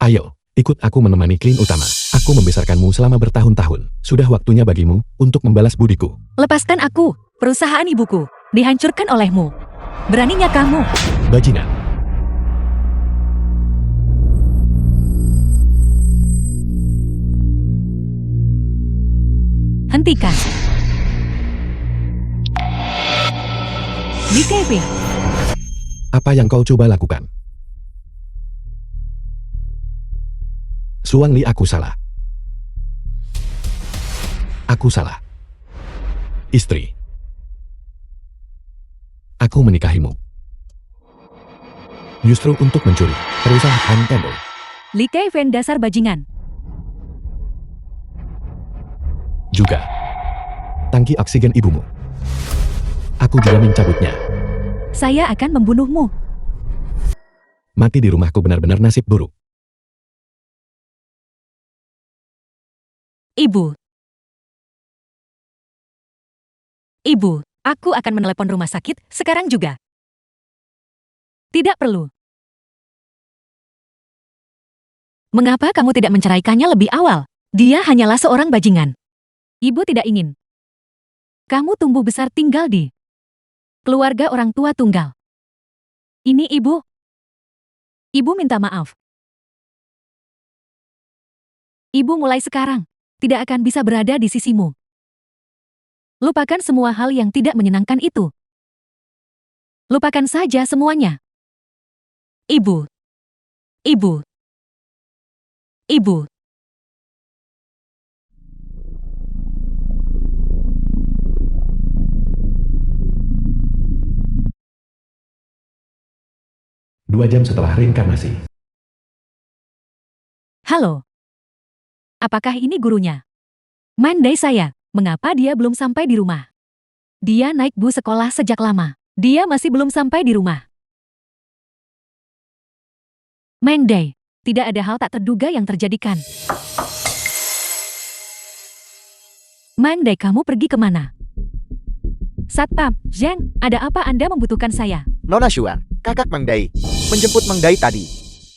Ayo, ikut aku menemani klien utama. Aku membesarkanmu selama bertahun-tahun. Sudah waktunya bagimu untuk membalas budiku. Lepaskan aku. Perusahaan ibuku dihancurkan olehmu. Beraninya kamu. Bajingan. Hentikan. BKB. Apa yang kau coba lakukan? Suang Li, aku salah. Aku salah. Istri. Aku menikahimu. Justru untuk mencuri perusahaan Endo. Li Kevin dasar bajingan. Juga tangki oksigen ibumu. Aku juga mencabutnya. Saya akan membunuhmu. Mati di rumahku benar-benar nasib buruk. Ibu. Ibu, aku akan menelepon rumah sakit sekarang juga. Tidak perlu. Mengapa kamu tidak menceraikannya lebih awal? Dia hanyalah seorang bajingan. Ibu tidak ingin kamu tumbuh besar tinggal di keluarga orang tua tunggal. Ini ibu. Ibu minta maaf. Ibu mulai sekarang tidak akan bisa berada di sisimu. Lupakan semua hal yang tidak menyenangkan itu. Lupakan saja semuanya. Ibu. Ibu. Ibu. Dua jam setelah reinkarnasi. Halo. Apakah ini gurunya? Mandai saya. Mengapa dia belum sampai di rumah? Dia naik bus sekolah sejak lama. Dia masih belum sampai di rumah. Mandai, tidak ada hal tak terduga yang terjadikan. Mandai, kamu pergi kemana? Satpam, Zhang, ada apa Anda membutuhkan saya? Nona Xuan, kakak Meng Dai, menjemput Meng Dai tadi.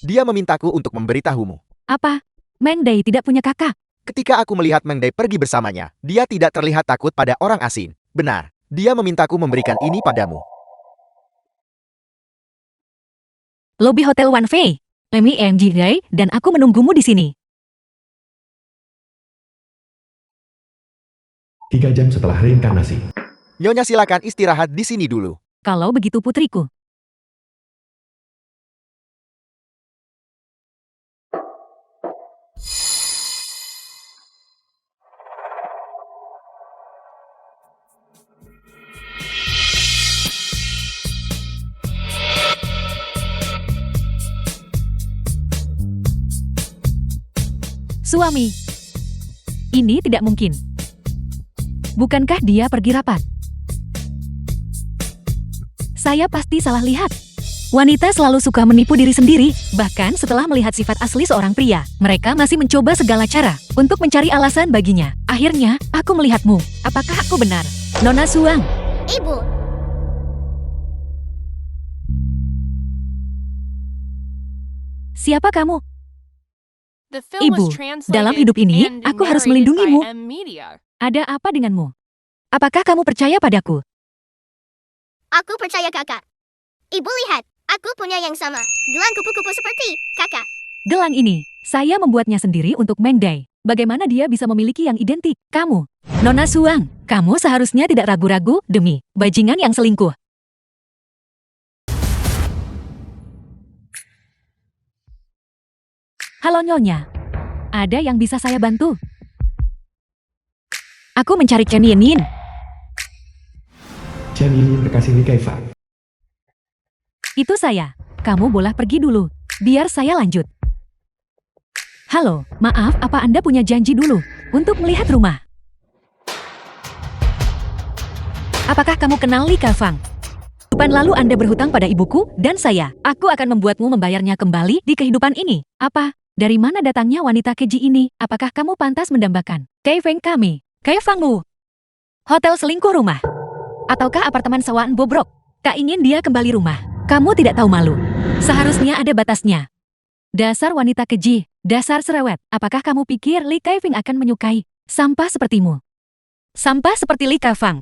Dia memintaku untuk memberitahumu. Apa? Mandai tidak punya kakak. Ketika aku melihat Meng Dai pergi bersamanya, dia tidak terlihat takut pada orang asing. Benar, dia memintaku memberikan ini padamu. Lobi Hotel One Fei, Emi Dai, dan aku menunggumu di sini. 3 jam setelah reinkarnasi. Nyonya silakan istirahat di sini dulu. Kalau begitu putriku. Suami. Ini tidak mungkin. Bukankah dia pergi rapat? Saya pasti salah lihat. Wanita selalu suka menipu diri sendiri, bahkan setelah melihat sifat asli seorang pria. Mereka masih mencoba segala cara untuk mencari alasan baginya. Akhirnya, aku melihatmu. Apakah aku benar? Nona Suang. Ibu. Siapa kamu? Ibu, dalam hidup ini, aku harus melindungimu. Ada apa denganmu? Apakah kamu percaya padaku? Aku percaya kakak. Ibu lihat, aku punya yang sama. Gelang kupu-kupu seperti kakak. Gelang ini, saya membuatnya sendiri untuk Meng Dai. Bagaimana dia bisa memiliki yang identik? Kamu, Nona Suang, kamu seharusnya tidak ragu-ragu demi bajingan yang selingkuh. Halo Nyonya, ada yang bisa saya bantu? Aku mencari Chen Yin. Chen Yin kekasih Li Keifang. Itu saya. Kamu boleh pergi dulu. Biar saya lanjut. Halo, maaf, apa Anda punya janji dulu untuk melihat rumah? Apakah kamu kenal Li Keifang? Kapan lalu Anda berhutang pada ibuku dan saya. Aku akan membuatmu membayarnya kembali di kehidupan ini. Apa? Dari mana datangnya wanita keji ini? Apakah kamu pantas mendambakan Keifang kami? Keifangmu? Hotel selingkuh rumah? Ataukah apartemen sewaan bobrok? Kak ingin dia kembali rumah. Kamu tidak tahu malu. Seharusnya ada batasnya. Dasar wanita keji, dasar cerewet. Apakah kamu pikir Li Kaifeng akan menyukai sampah sepertimu? Sampah seperti Li Kaifeng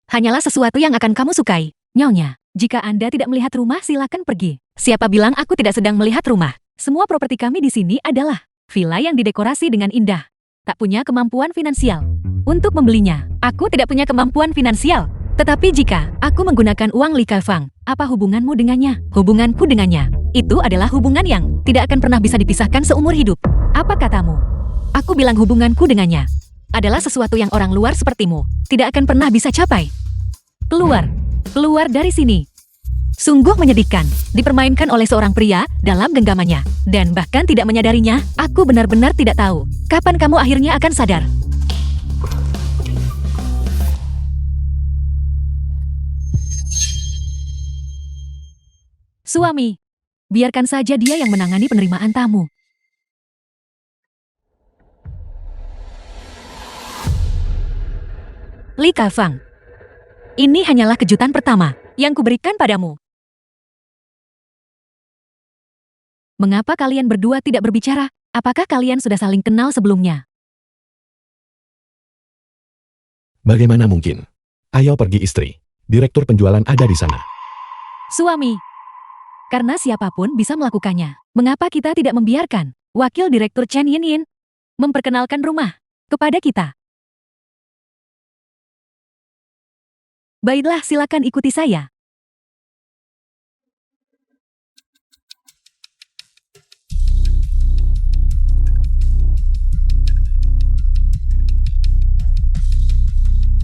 hanyalah sesuatu yang akan kamu sukai. Nyonya, jika Anda tidak melihat rumah silakan pergi. Siapa bilang aku tidak sedang melihat rumah? Semua properti kami di sini adalah villa yang didekorasi dengan indah. Tak punya kemampuan finansial untuk membelinya. Aku tidak punya kemampuan finansial. Tetapi jika aku menggunakan uang Li Kaifeng, apa hubunganmu dengannya? Hubunganku dengannya, itu adalah hubungan yang tidak akan pernah bisa dipisahkan seumur hidup. Apa katamu? Aku bilang hubunganku dengannya adalah sesuatu yang orang luar sepertimu tidak akan pernah bisa capai. Keluar, keluar dari sini. Sungguh menyedihkan, dipermainkan oleh seorang pria dalam genggamannya. Dan bahkan tidak menyadarinya, aku benar-benar tidak tahu kapan kamu akhirnya akan sadar. Suami, biarkan saja dia yang menangani penerimaan tamu. Li Kaifeng, ini hanyalah kejutan pertama yang kuberikan padamu. Mengapa kalian berdua tidak berbicara? Apakah kalian sudah saling kenal sebelumnya? Bagaimana mungkin? Ayo pergi istri. Direktur penjualan ada di sana. Suami, karena siapapun bisa melakukannya. Mengapa kita tidak membiarkan Wakil Direktur Chen Yin memperkenalkan rumah kepada kita? Baiklah, silakan ikuti saya.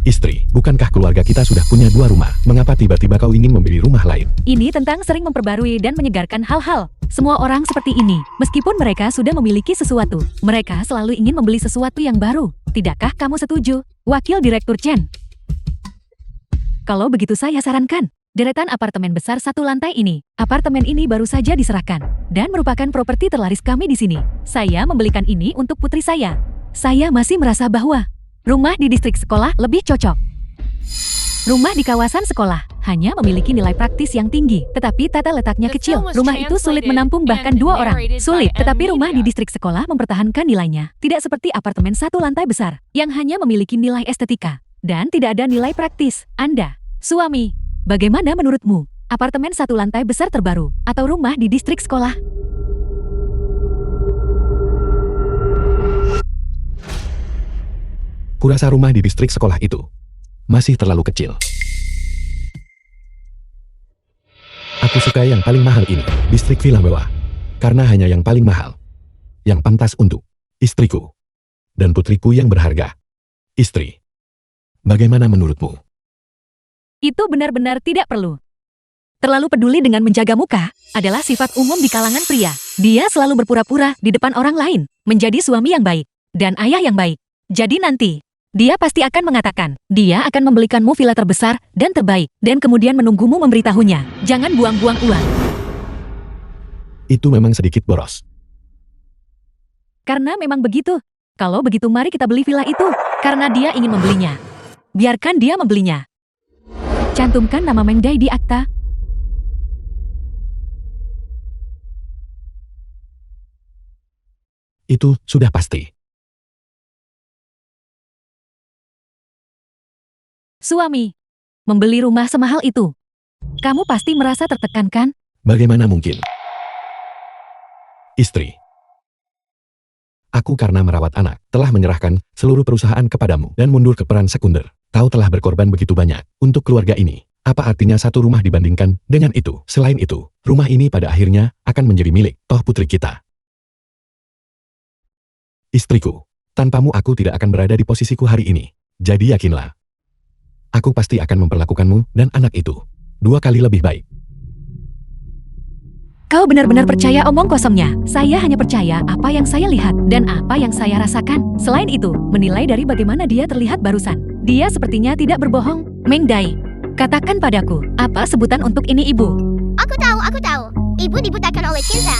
Istri, bukankah keluarga kita sudah punya 2 rumah? Mengapa tiba-tiba kau ingin membeli rumah lain? Ini tentang sering memperbarui dan menyegarkan hal-hal. Semua orang seperti ini, meskipun mereka sudah memiliki sesuatu, mereka selalu ingin membeli sesuatu yang baru. Tidakkah kamu setuju, Wakil Direktur Chen? Kalau begitu saya sarankan, deretan apartemen besar 1 lantai ini. Apartemen ini baru saja diserahkan dan merupakan properti terlaris kami di sini. Saya membelikan ini untuk putri saya. Saya masih merasa bahwa rumah di distrik sekolah lebih cocok. Rumah di kawasan sekolah hanya memiliki nilai praktis yang tinggi, tetapi tata letaknya kecil. Rumah itu sulit menampung bahkan 2 orang. Sulit, tetapi rumah di distrik sekolah mempertahankan nilainya. Tidak seperti apartemen 1 lantai besar yang hanya memiliki nilai estetika dan tidak ada nilai praktis. Anda, suami, bagaimana menurutmu? Apartemen 1 lantai besar terbaru atau rumah di distrik sekolah? Kurasa rumah di distrik sekolah itu masih terlalu kecil. Aku suka yang paling mahal ini, distrik villa mewah. Karena hanya yang paling mahal, yang pantas untuk istriku dan putriku yang berharga. Istri, bagaimana menurutmu? Itu benar-benar tidak perlu. Terlalu peduli dengan menjaga muka adalah sifat umum di kalangan pria. Dia selalu berpura-pura di depan orang lain, menjadi suami yang baik dan ayah yang baik. Jadi nanti, dia pasti akan mengatakan, dia akan membelikanmu villa terbesar dan terbaik, dan kemudian menunggumu memberitahunya. Jangan buang-buang uang. Itu memang sedikit boros. Karena memang begitu. Kalau begitu mari kita beli villa itu, karena dia ingin membelinya. Biarkan dia membelinya. Cantumkan nama Meng Dai di akta. Itu sudah pasti. Suami, membeli rumah semahal itu. Kamu pasti merasa tertekan kan? Bagaimana mungkin? Istri, aku karena merawat anak, telah menyerahkan seluruh perusahaan kepadamu dan mundur ke peran sekunder. Kau telah berkorban begitu banyak untuk keluarga ini. Apa artinya 1 rumah dibandingkan dengan itu? Selain itu, rumah ini pada akhirnya akan menjadi milik toh putri kita. Istriku, tanpamu aku tidak akan berada di posisiku hari ini. Jadi yakinlah, aku pasti akan memperlakukanmu dan anak itu 2 kali lebih baik. Kau benar-benar percaya omong kosongnya. Saya hanya percaya apa yang saya lihat dan apa yang saya rasakan. Selain itu, menilai dari bagaimana dia terlihat barusan. Dia sepertinya tidak berbohong. Meng Dai, katakan padaku, apa sebutan untuk ini ibu? Aku tahu. Ibu dibutakan oleh cinta.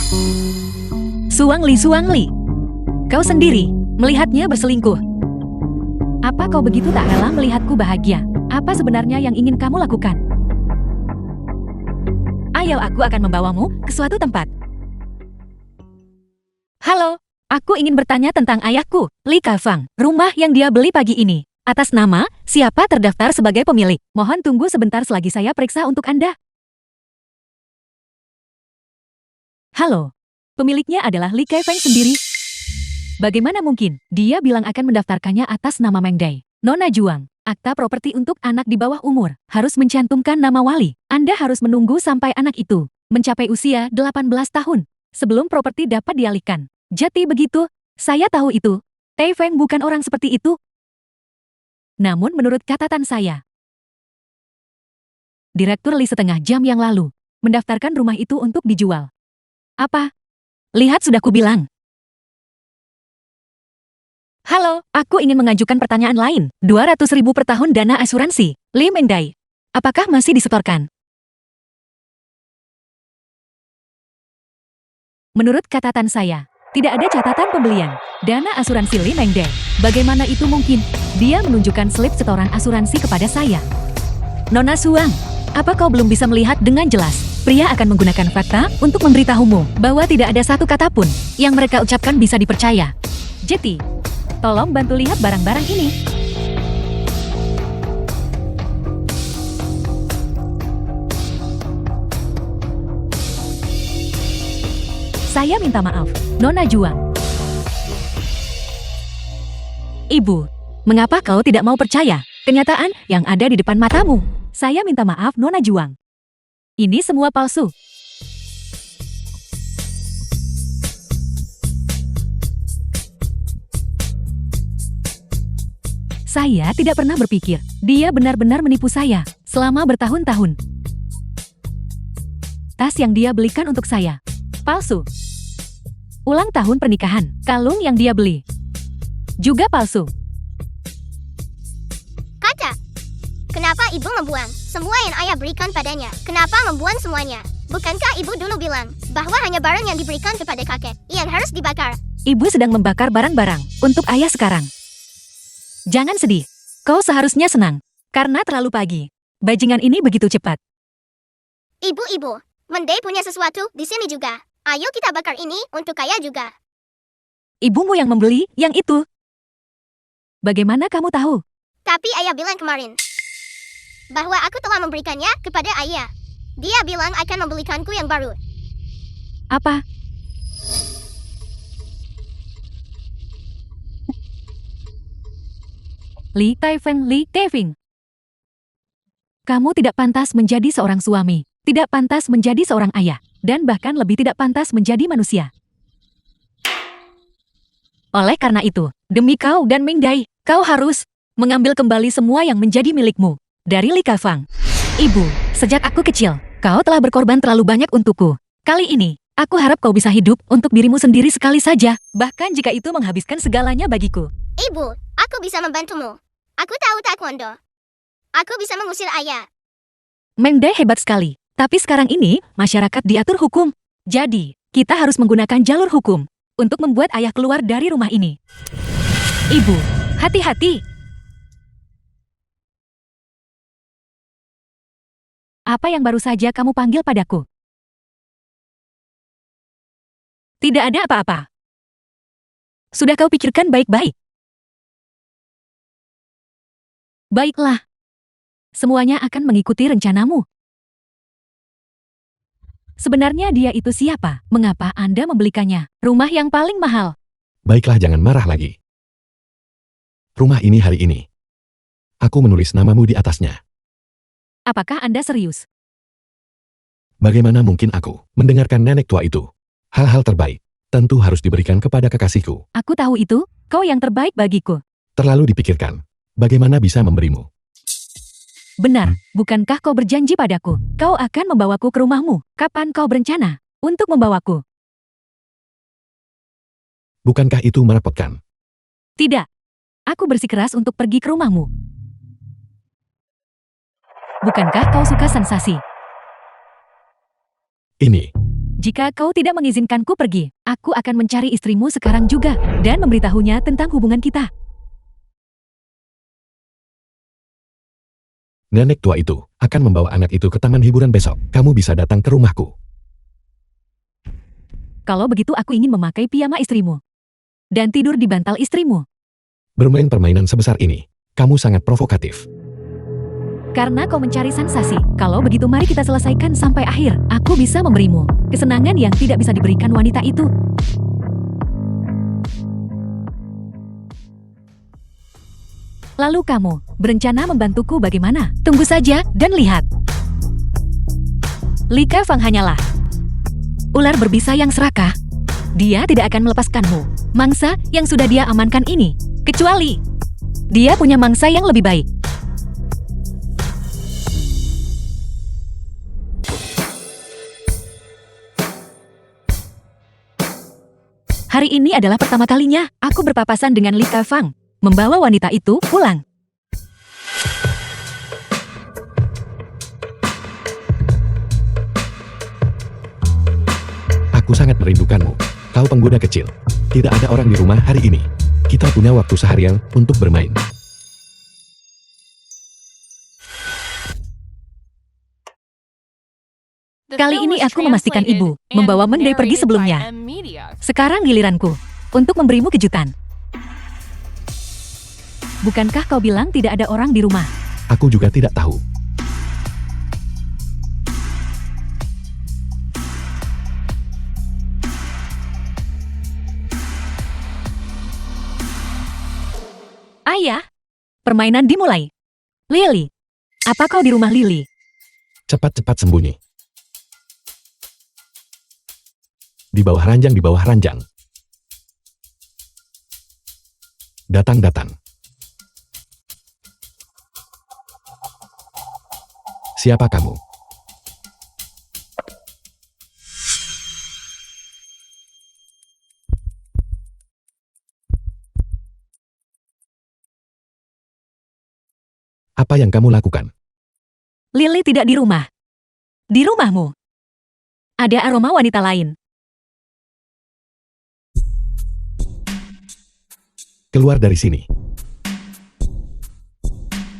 Suang Li. Kau sendiri melihatnya berselingkuh. Apa kau begitu tak rela melihatku bahagia? Apa sebenarnya yang ingin kamu lakukan? Ayo, aku akan membawamu ke suatu tempat. Aku ingin bertanya tentang ayahku, Li Kafang. Rumah yang dia beli pagi ini. Atas nama, siapa terdaftar sebagai pemilik? Mohon tunggu sebentar selagi saya periksa untuk Anda. Halo. Pemiliknya adalah Li Kafang sendiri. Bagaimana mungkin? Dia bilang akan mendaftarkannya atas nama Meng Dai. Nona Juang, akta properti untuk anak di bawah umur, harus mencantumkan nama wali. Anda harus menunggu sampai anak itu mencapai usia 18 tahun sebelum properti dapat dialihkan. Jadi begitu, saya tahu itu. Tai Feng bukan orang seperti itu. Namun menurut catatan saya, Direktur Li setengah jam yang lalu mendaftarkan rumah itu untuk dijual. Apa? Lihat sudah kubilang. Halo, aku ingin mengajukan pertanyaan lain. 200.000 per tahun dana asuransi. Li Meng Dai. Apakah masih disetorkan? Menurut catatan saya, tidak ada catatan pembelian dana asuransi Li Meng Dai. Bagaimana itu mungkin? Dia menunjukkan slip setoran asuransi kepada saya. Nona Suang, apa kau belum bisa melihat dengan jelas? Pria akan menggunakan fakta untuk memberitahumu bahwa tidak ada satu kata pun yang mereka ucapkan bisa dipercaya. Jadi, tolong bantu lihat barang-barang ini. Saya minta maaf, Nona Juang. Ibu, mengapa kau tidak mau percaya kenyataan yang ada di depan matamu? Saya minta maaf, Nona Juang. Ini semua palsu. Saya tidak pernah berpikir dia benar-benar menipu saya selama bertahun-tahun. Tas yang dia belikan untuk saya palsu. Ulang tahun pernikahan, kalung yang dia beli juga palsu. Kata, kenapa ibu membuang semua yang ayah berikan padanya? Kenapa membuang semuanya? Bukankah ibu dulu bilang bahwa hanya barang yang diberikan kepada kakek yang harus dibakar? Ibu sedang membakar barang-barang untuk ayah sekarang. Jangan sedih. Kau seharusnya senang. Karena terlalu pagi. Bajingan ini begitu cepat. Ibu-ibu, Meng Dai punya sesuatu di sini juga. Ayo kita bakar ini untuk kaya juga. Ibumu yang membeli yang itu. Bagaimana kamu tahu? Tapi ayah bilang kemarin bahwa aku telah memberikannya kepada ayah. Dia bilang akan membelikanku yang baru. Apa? Li Taifeng, Li Taifeng. Kamu tidak pantas menjadi seorang suami, tidak pantas menjadi seorang ayah, dan bahkan lebih tidak pantas menjadi manusia. Oleh karena itu, demi kau dan Meng Dai, kau harus mengambil kembali semua yang menjadi milikmu. Dari Li Kafang. Ibu, sejak aku kecil, kau telah berkorban terlalu banyak untukku. Kali ini, aku harap kau bisa hidup untuk dirimu sendiri sekali saja, bahkan jika itu menghabiskan segalanya bagiku. Ibu, aku bisa membantumu. Aku tahu taekwondo. Aku bisa mengusir ayah. Meng Dai hebat sekali, tapi sekarang ini, masyarakat diatur hukum. Jadi, kita harus menggunakan jalur hukum untuk membuat ayah keluar dari rumah ini. Ibu, hati-hati. Apa yang baru saja kamu panggil padaku? Tidak ada apa-apa. Sudah kau pikirkan baik-baik? Baiklah. Semuanya akan mengikuti rencanamu. Sebenarnya dia itu siapa? Mengapa Anda membelikannya? Rumah yang paling mahal. Baiklah, jangan marah lagi. Rumah ini hari ini. Aku menulis namamu di atasnya. Apakah Anda serius? Bagaimana mungkin aku mendengarkan nenek tua itu? Hal-hal terbaik tentu harus diberikan kepada kekasihku. Aku tahu itu, kau yang terbaik bagiku. Terlalu dipikirkan. Bagaimana bisa memberimu? Benar, bukankah kau berjanji padaku? Kau akan membawaku ke rumahmu. Kapan kau berencana untuk membawaku? Bukankah itu merepotkan? Tidak. Aku bersikeras untuk pergi ke rumahmu. Bukankah kau suka sensasi? Ini. Jika kau tidak mengizinkanku pergi, aku akan mencari istrimu sekarang juga dan memberitahunya tentang hubungan kita. Nenek tua itu akan membawa anak itu ke taman hiburan besok. Kamu bisa datang ke rumahku. Kalau begitu aku ingin memakai piyama istrimu. dan tidur di bantal istrimu. Bermain permainan sebesar ini, kamu sangat provokatif. Karena kau mencari sensasi, kalau begitu mari kita selesaikan sampai akhir. Aku bisa memberimu kesenangan yang tidak bisa diberikan wanita itu. Lalu kamu berencana membantuku bagaimana? Tunggu saja dan lihat. Li Kefang hanyalah ular berbisa yang serakah. Dia tidak akan melepaskanmu. Mangsa yang sudah dia amankan ini. Kecuali dia punya mangsa yang lebih baik. Hari ini adalah pertama kalinya aku berpapasan dengan Li Kefang, membawa wanita itu pulang. Aku sangat merindukanmu. Kau penggoda kecil. Tidak ada orang di rumah hari ini. Kita punya waktu seharian untuk bermain. Kali ini aku memastikan ibu membawa Mendai pergi sebelumnya. Sekarang giliranku untuk memberimu kejutan. Bukankah kau bilang tidak ada orang di rumah? Aku juga tidak tahu. Ayah, permainan dimulai. Lily, apa kau di rumah Lily? Cepat-cepat sembunyi. Di bawah ranjang. Datang. Siapa kamu? Apa yang kamu lakukan? Lily tidak di rumah. Di rumahmu. Ada aroma wanita lain. Keluar dari sini.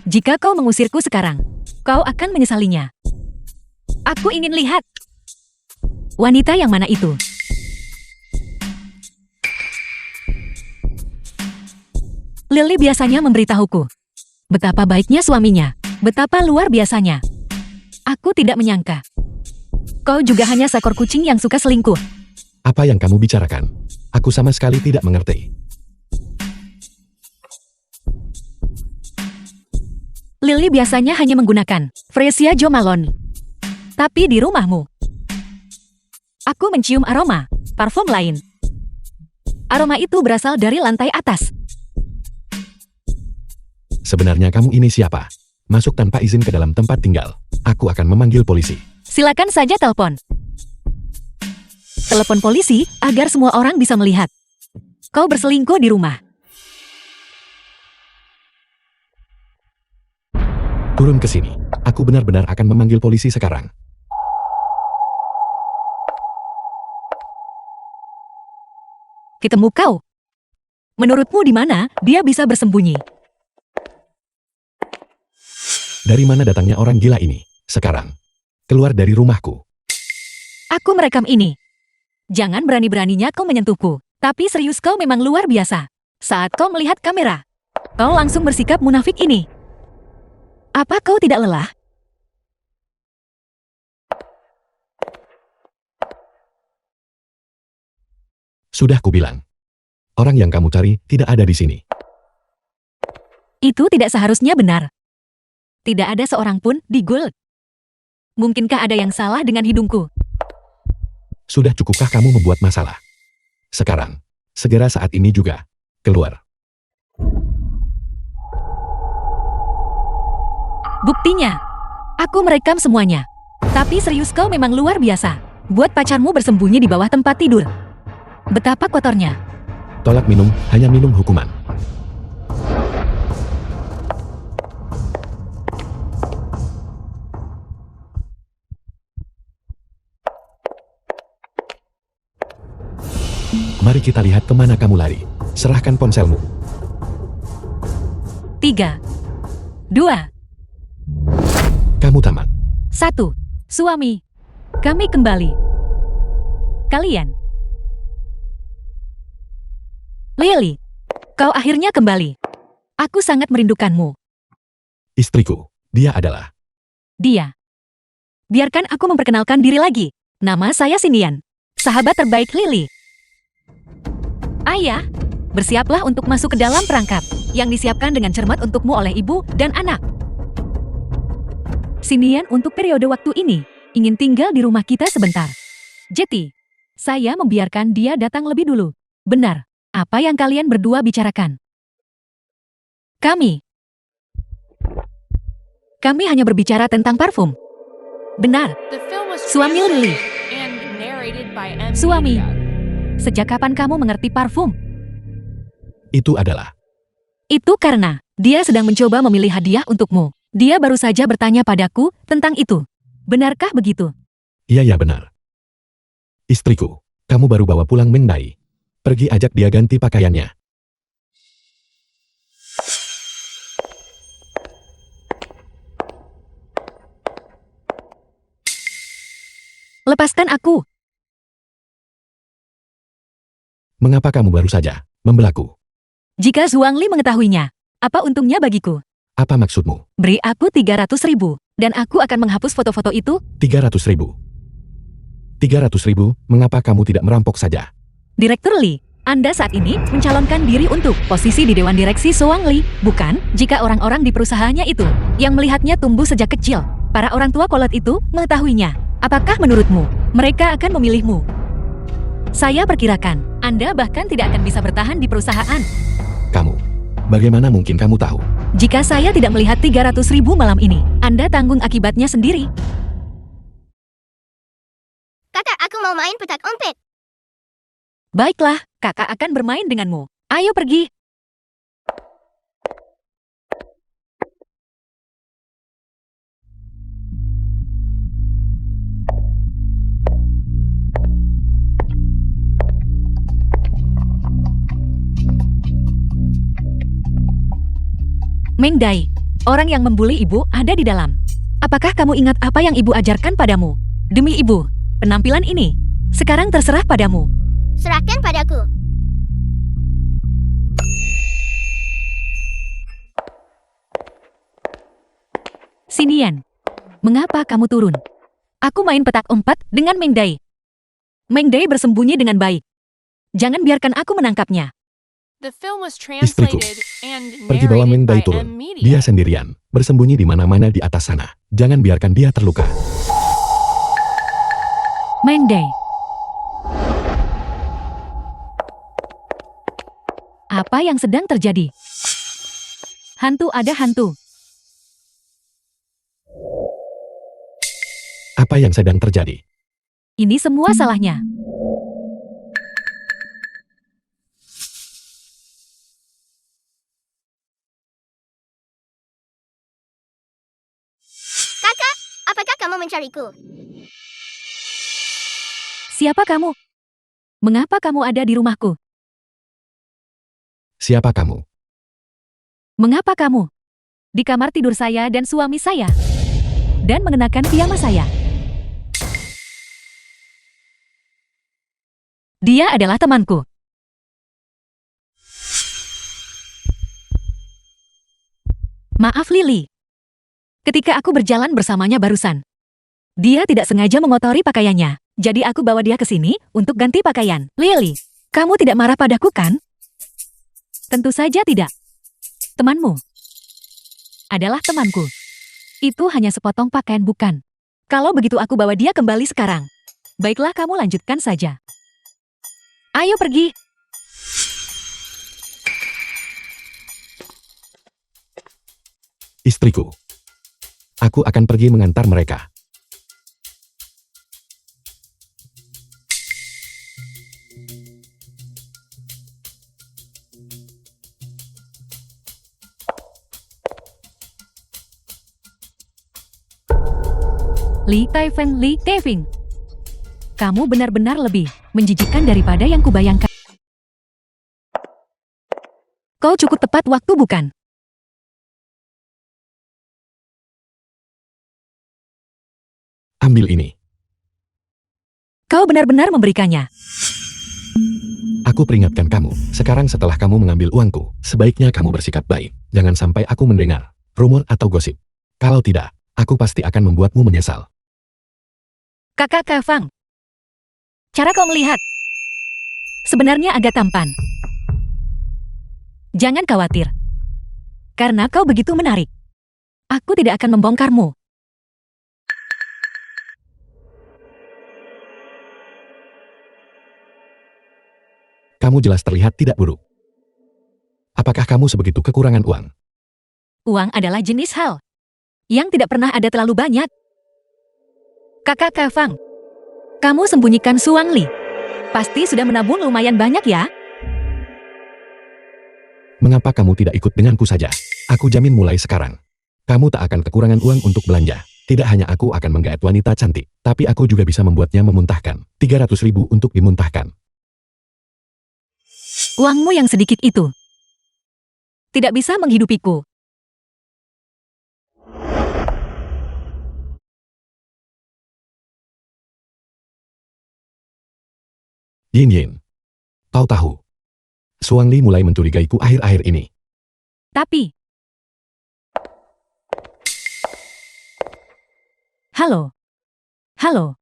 Jika kau mengusirku sekarang, kau akan menyesalinya. Aku ingin lihat. Wanita yang mana itu? Lily biasanya memberitahuku betapa baiknya suaminya, betapa luar biasanya. Aku tidak menyangka. Kau juga hanya seekor kucing yang suka selingkuh. Apa yang kamu bicarakan? Aku sama sekali tidak mengerti. Lily biasanya hanya menggunakan Freesia Jo Malone. Tapi di rumahmu, aku mencium aroma parfum lain. Aroma itu berasal dari lantai atas. Sebenarnya kamu ini siapa? Masuk tanpa izin ke dalam tempat tinggal. Aku akan memanggil polisi. Silakan saja telepon. Telepon polisi agar semua orang bisa melihat. Kau berselingkuh di rumah. Turun ke sini. Aku benar-benar akan memanggil polisi sekarang. Ketemu kau. Menurutmu di mana dia bisa bersembunyi? Dari mana datangnya orang gila ini? Sekarang. Keluar dari rumahku. Aku merekam ini. Jangan berani-beraninya kau menyentuhku. Tapi serius kau memang luar biasa. Saat kau melihat kamera, kau langsung bersikap munafik ini. Apa kau tidak lelah? Sudah kubilang. Orang yang kamu cari tidak ada di sini. Itu tidak seharusnya benar. Tidak ada seorang pun di Gold. Mungkinkah ada yang salah dengan hidungku? Sudah cukupkah kamu membuat masalah? Sekarang. Segera saat ini juga. Keluar. Buktinya, aku merekam semuanya. Tapi serius kau memang luar biasa. Buat pacarmu bersembunyi di bawah tempat tidur. Betapa kotornya. Tolak minum, hanya minum hukuman. Mari kita lihat kemana kamu lari. Serahkan ponselmu. 3, 2, Kamu tamat. 1. Suami, kami kembali. Kalian Lily, kau akhirnya kembali. Aku sangat merindukanmu. Istriku, dia adalah. Dia. Biarkan aku memperkenalkan diri lagi. Nama saya Sinian. Sahabat terbaik Lily. Ayah, bersiaplah untuk masuk ke dalam perangkap yang disiapkan dengan cermat untukmu oleh ibu dan anak. Sinian untuk periode waktu ini ingin tinggal di rumah kita sebentar. Jetty, saya membiarkan dia datang lebih dulu. Benar, apa yang kalian berdua bicarakan? Kami hanya berbicara tentang parfum. Benar, The film was Suami Lily. translated and narrated by M. Suami. Media. Sejak kapan kamu mengerti parfum? Itu adalah. Itu karena dia sedang mencoba memilih hadiah untukmu. Dia baru saja bertanya padaku tentang itu. Benarkah begitu? Iya ya benar. Istriku, kamu baru bawa pulang Mendai. Pergi ajak dia ganti pakaiannya. Lepaskan aku. Mengapa kamu baru saja membelaku? Jika Zhuangli mengetahuinya, apa untungnya bagiku? Apa maksudmu? Beri aku 300.000, dan aku akan menghapus foto-foto itu. 300.000. 300.000, mengapa kamu tidak merampok saja? Direktur Li, Anda saat ini mencalonkan diri untuk posisi di Dewan Direksi Zhuangli, bukan? Jika orang-orang di perusahaannya itu, yang melihatnya tumbuh sejak kecil, para orang tua kolot itu mengetahuinya. Apakah menurutmu, mereka akan memilihmu? Saya perkirakan, Anda bahkan tidak akan bisa bertahan di perusahaan. Kamu. Bagaimana mungkin kamu tahu? Jika saya tidak melihat 300.000 malam ini, Anda tanggung akibatnya sendiri. Kakak, aku mau main petak umpet. Baiklah, kakak akan bermain denganmu. Ayo pergi. Meng Dai, orang yang membuli ibu ada di dalam. Apakah kamu ingat apa yang ibu ajarkan padamu? Demi ibu, penampilan ini sekarang terserah padamu. Serahkan padaku. Sinian, mengapa kamu turun? Aku main petak umpet dengan Meng Dai. Meng Dai bersembunyi dengan baik. Jangan biarkan aku menangkapnya. The film was Istriku, translated and pergi bawa Meng narrated Dai by turun. M. Media. Dia sendirian, bersembunyi di mana-mana di atas sana. Jangan biarkan dia terluka. Meng Dai. Apa yang sedang terjadi? Hantu ada hantu. Apa yang sedang terjadi? Ini semua salahnya. Kakak, apakah kamu mencariku? Siapa kamu? Mengapa kamu ada di rumahku? Siapa kamu? Mengapa kamu di kamar tidur saya dan suami saya? Dan mengenakan piyama saya. Dia adalah temanku. Maaf Lily. Ketika aku berjalan bersamanya barusan, dia tidak sengaja mengotori pakaiannya. Jadi aku bawa dia ke sini untuk ganti pakaian. Lily, kamu tidak marah padaku kan? Tentu saja tidak. Temanmu adalah temanku. Itu hanya sepotong pakaian bukan? Kalau begitu aku bawa dia kembali sekarang. Baiklah kamu lanjutkan saja. Ayo pergi. Istriku. Aku akan pergi mengantar mereka. Li Taifeng, Li Taifeng. Kamu benar-benar lebih menjijikkan daripada yang kubayangkan. Kau cukup tepat waktu bukan? Ambil ini. Kau benar-benar memberikannya. Aku peringatkan kamu, sekarang setelah kamu mengambil uangku, sebaiknya kamu bersikap baik. Jangan sampai aku mendengar rumor atau gosip. Kalau tidak, aku pasti akan membuatmu menyesal. Kakak Kafang. Cara kau melihat sebenarnya agak tampan. Jangan khawatir. Karena kau begitu menarik. Aku tidak akan membongkarmu. Kamu jelas terlihat tidak buruk. Apakah kamu sebegitu kekurangan uang? Uang adalah jenis hal yang tidak pernah ada terlalu banyak. Kakak Kafang, kamu sembunyikan Suang Li. Pasti sudah menabung lumayan banyak ya? Mengapa kamu tidak ikut denganku saja? Aku jamin mulai sekarang, kamu tak akan kekurangan uang untuk belanja. Tidak hanya aku akan menggait wanita cantik, tapi aku juga bisa membuatnya memuntahkan. 300.000 untuk dimuntahkan. Uangmu yang sedikit itu tidak bisa menghidupiku. Yin Yin. Tahu, Suang Li mulai mencurigaiku akhir-akhir ini. Tapi, halo, halo.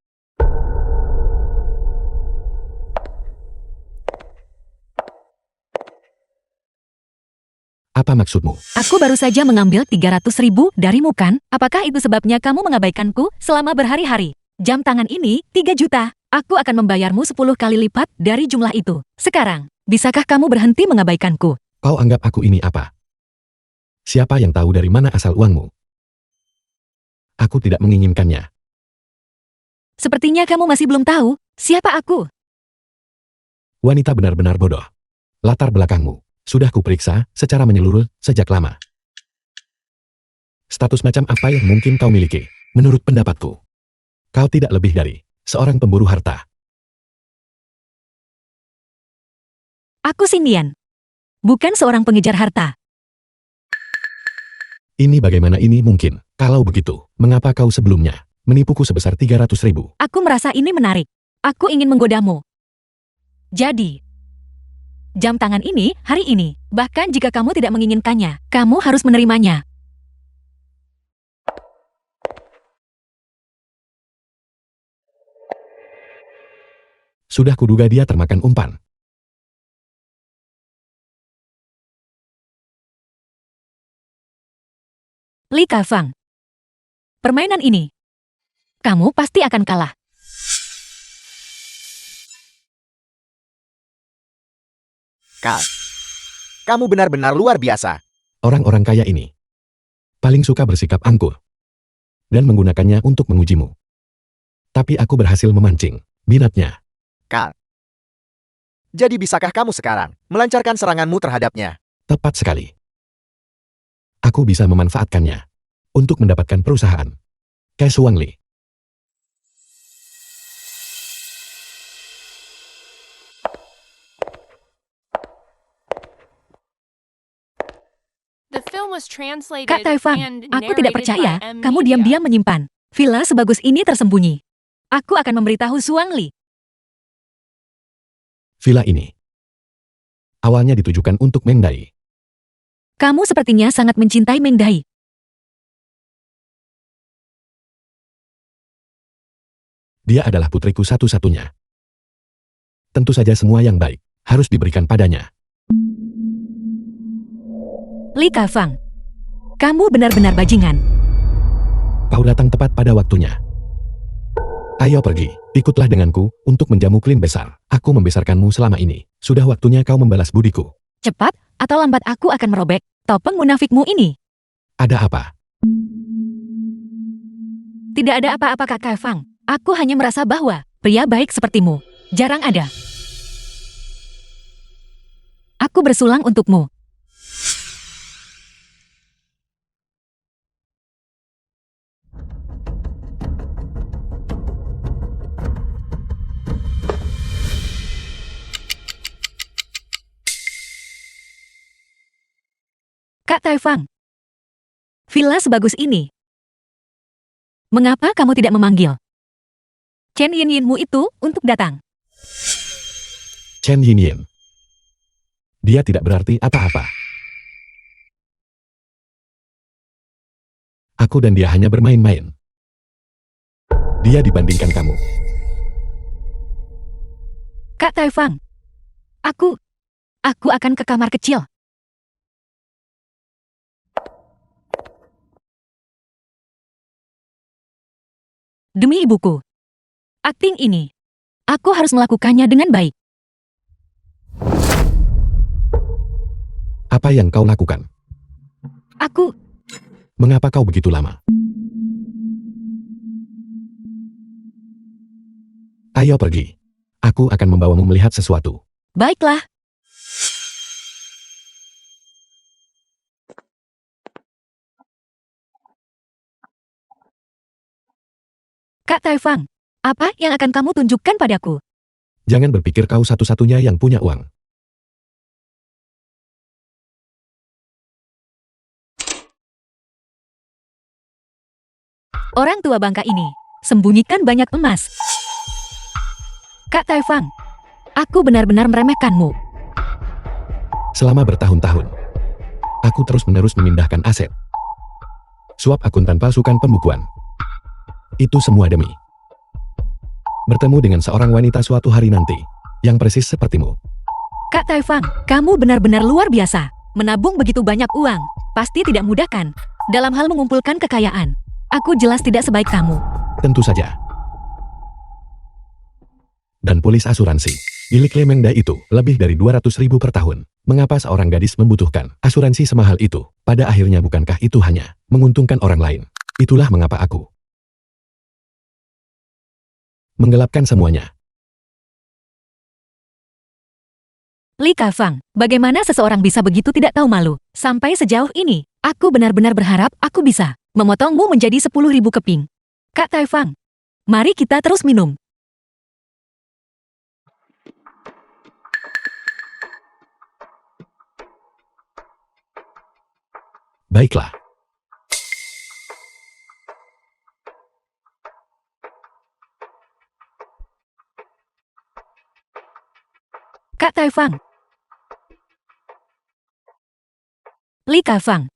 Apa maksudmu? Aku baru saja mengambil 300.000 darimu kan? Apakah itu sebabnya kamu mengabaikanku selama berhari-hari? Jam tangan ini 3 juta. Aku akan membayarmu 10 kali lipat dari jumlah itu. Sekarang, bisakah kamu berhenti mengabaikanku? Kau anggap aku ini apa? Siapa yang tahu dari mana asal uangmu? Aku tidak menginginkannya. Sepertinya kamu masih belum tahu siapa aku. Wanita benar-benar bodoh. Latar belakangmu sudah kuperiksa secara menyeluruh sejak lama. Status macam apa yang mungkin kau miliki? Menurut pendapatku, kau tidak lebih dari seorang pemburu harta. Aku Sindian, bukan seorang pengejar harta. Ini bagaimana ini mungkin? Kalau begitu, mengapa kau sebelumnya menipuku sebesar 300.000? Aku merasa ini menarik. Aku ingin menggodamu. Jadi, jam tangan ini hari ini. Bahkan jika kamu tidak menginginkannya, kamu harus menerimanya. Sudah kuduga dia termakan umpan. Li Kafang, permainan ini, kamu pasti akan kalah. Kak, kamu benar-benar luar biasa. Orang-orang kaya ini paling suka bersikap angkuh dan menggunakannya untuk mengujimu. Tapi aku berhasil memancing minatnya. Kak, jadi bisakah kamu sekarang melancarkan seranganmu terhadapnya? Tepat sekali. Aku bisa memanfaatkannya untuk mendapatkan perusahaan. Kayak Suang Li. The film was translated Kak Taifang, and aku tidak narrated percaya by M. kamu Media. diam-diam menyimpan villa sebagus ini tersembunyi. Aku akan memberitahu Suang Li. Villa ini awalnya ditujukan untuk Meng Dai. Kamu sepertinya sangat mencintai Meng Dai. Dia adalah putriku satu-satunya. Tentu saja semua yang baik harus diberikan padanya. Li Kafang, kamu benar-benar bajingan. Kau datang tepat pada waktunya. Ayo pergi, ikutlah denganku untuk menjamu klin besar. Aku membesarkanmu selama ini. Sudah waktunya kau membalas budiku. Cepat atau lambat aku akan merobek topeng munafikmu ini. Ada apa? Tidak ada apa-apa Kak Kafang. Aku hanya merasa bahwa pria baik sepertimu jarang ada. Aku bersulang untukmu. Kak Taifang, villa sebagus ini. Mengapa kamu tidak memanggil Chen Yin-Yinmu itu untuk datang? Chen Yin Yin, Dia tidak berarti apa-apa. Aku dan dia hanya bermain-main. Dia dibandingkan kamu. Kak Taifang. Aku akan ke kamar kecil. Demi ibuku. Akting ini, aku harus melakukannya dengan baik. Apa yang kau lakukan? Mengapa kau begitu lama? Ayo pergi. Aku akan membawamu melihat sesuatu. Baiklah. Kak Taifang, apa yang akan kamu tunjukkan padaku? Jangan berpikir kau satu-satunya yang punya uang. Orang tua bangka ini sembunyikan banyak emas. Kak Taifang, aku benar-benar meremehkanmu. Selama bertahun-tahun, aku terus-menerus memindahkan aset. Suap akuntan palsukan pembukuan. Itu semua demi bertemu dengan seorang wanita suatu hari nanti, yang persis sepertimu. Kak Taifang, kamu benar-benar luar biasa. Menabung begitu banyak uang, pasti tidak mudah kan? Dalam hal mengumpulkan kekayaan, aku jelas tidak sebaik kamu. Tentu saja. Dan polis asuransi milik Lemengda itu lebih dari 200.000 per tahun. Mengapa seorang gadis membutuhkan asuransi semahal itu? Pada akhirnya bukankah itu hanya menguntungkan orang lain? Itulah mengapa aku menggelapkan semuanya. Li Kafang, bagaimana seseorang bisa begitu tidak tahu malu? Sampai sejauh ini, aku benar-benar berharap aku bisa memotongmu menjadi 10.000 keping. Kak Taifang, mari kita terus minum. Baiklah. Kak Taifang. Li Kafang.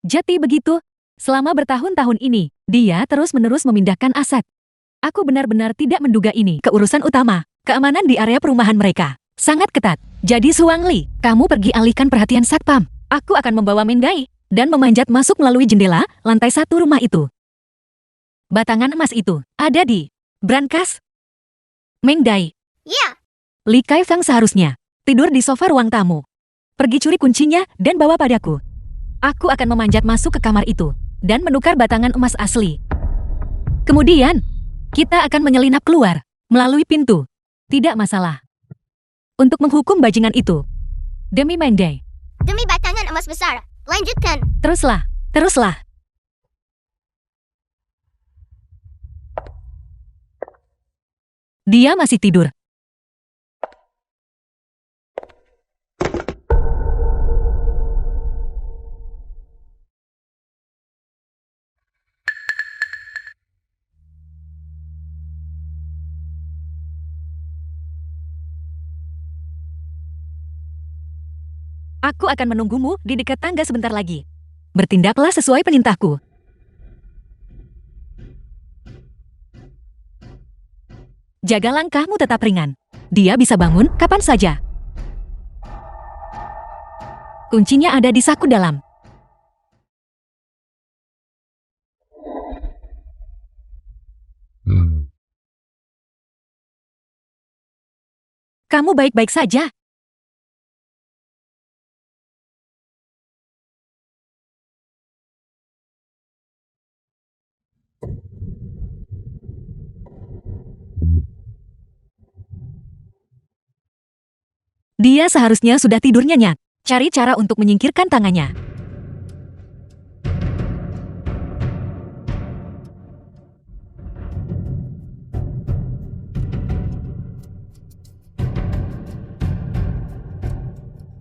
Jadi begitu, selama bertahun-tahun ini, dia terus-menerus memindahkan aset. Aku benar-benar tidak menduga ini keurusan utama. Keamanan di area perumahan mereka sangat ketat. Jadi Suang Li, kamu pergi alihkan perhatian Satpam. Aku akan membawa Mendai dan memanjat masuk melalui jendela lantai 1 rumah itu. Batangan emas itu ada di brankas. Mendai, Ya, Li Kaifang seharusnya tidur di sofa ruang tamu. Pergi curi kuncinya dan bawa padaku. Aku akan memanjat masuk ke kamar itu dan menukar batangan emas asli. Kemudian, kita akan menyelinap keluar melalui pintu. Tidak masalah. Untuk menghukum bajingan itu. Demi Mendai. demi batangan emas besar. Lanjutkan. Teruslah, teruslah. Dia masih tidur. Aku akan menunggumu di dekat tangga sebentar lagi. Bertindaklah sesuai perintahku. Jaga langkahmu tetap ringan. Dia bisa bangun kapan saja. Kuncinya ada di saku dalam. Kamu baik-baik saja. Dia seharusnya sudah tidur nyenyak. Cari cara untuk menyingkirkan tangannya.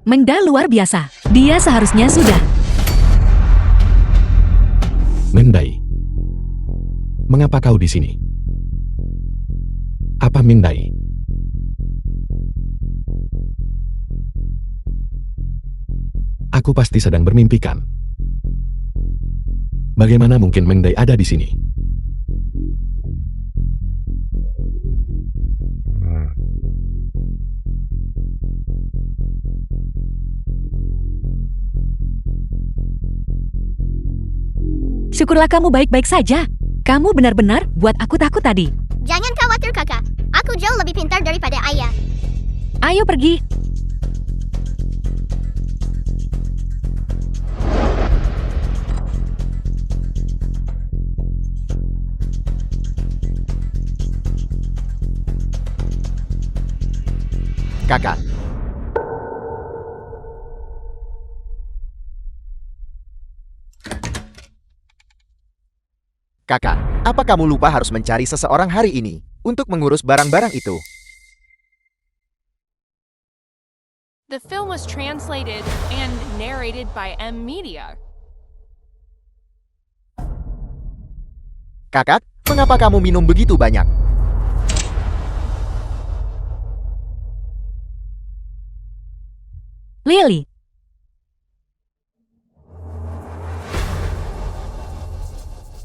Mengda luar biasa. Dia seharusnya sudah. Mengdai. Mengapa kau di sini? Apa Mengdai? Aku pasti sedang bermimpikan. Bagaimana mungkin Mengdai ada di sini? Syukurlah kamu baik-baik saja. Kamu benar-benar buat aku takut tadi. Jangan khawatir kakak. Aku jauh lebih pintar daripada ayah. Ayo pergi. Kakak. Kakak, apa kamu lupa harus mencari seseorang hari ini untuk mengurus barang-barang itu? The film was translated and narrated by M Media. Kakak, mengapa kamu minum begitu banyak? Lily.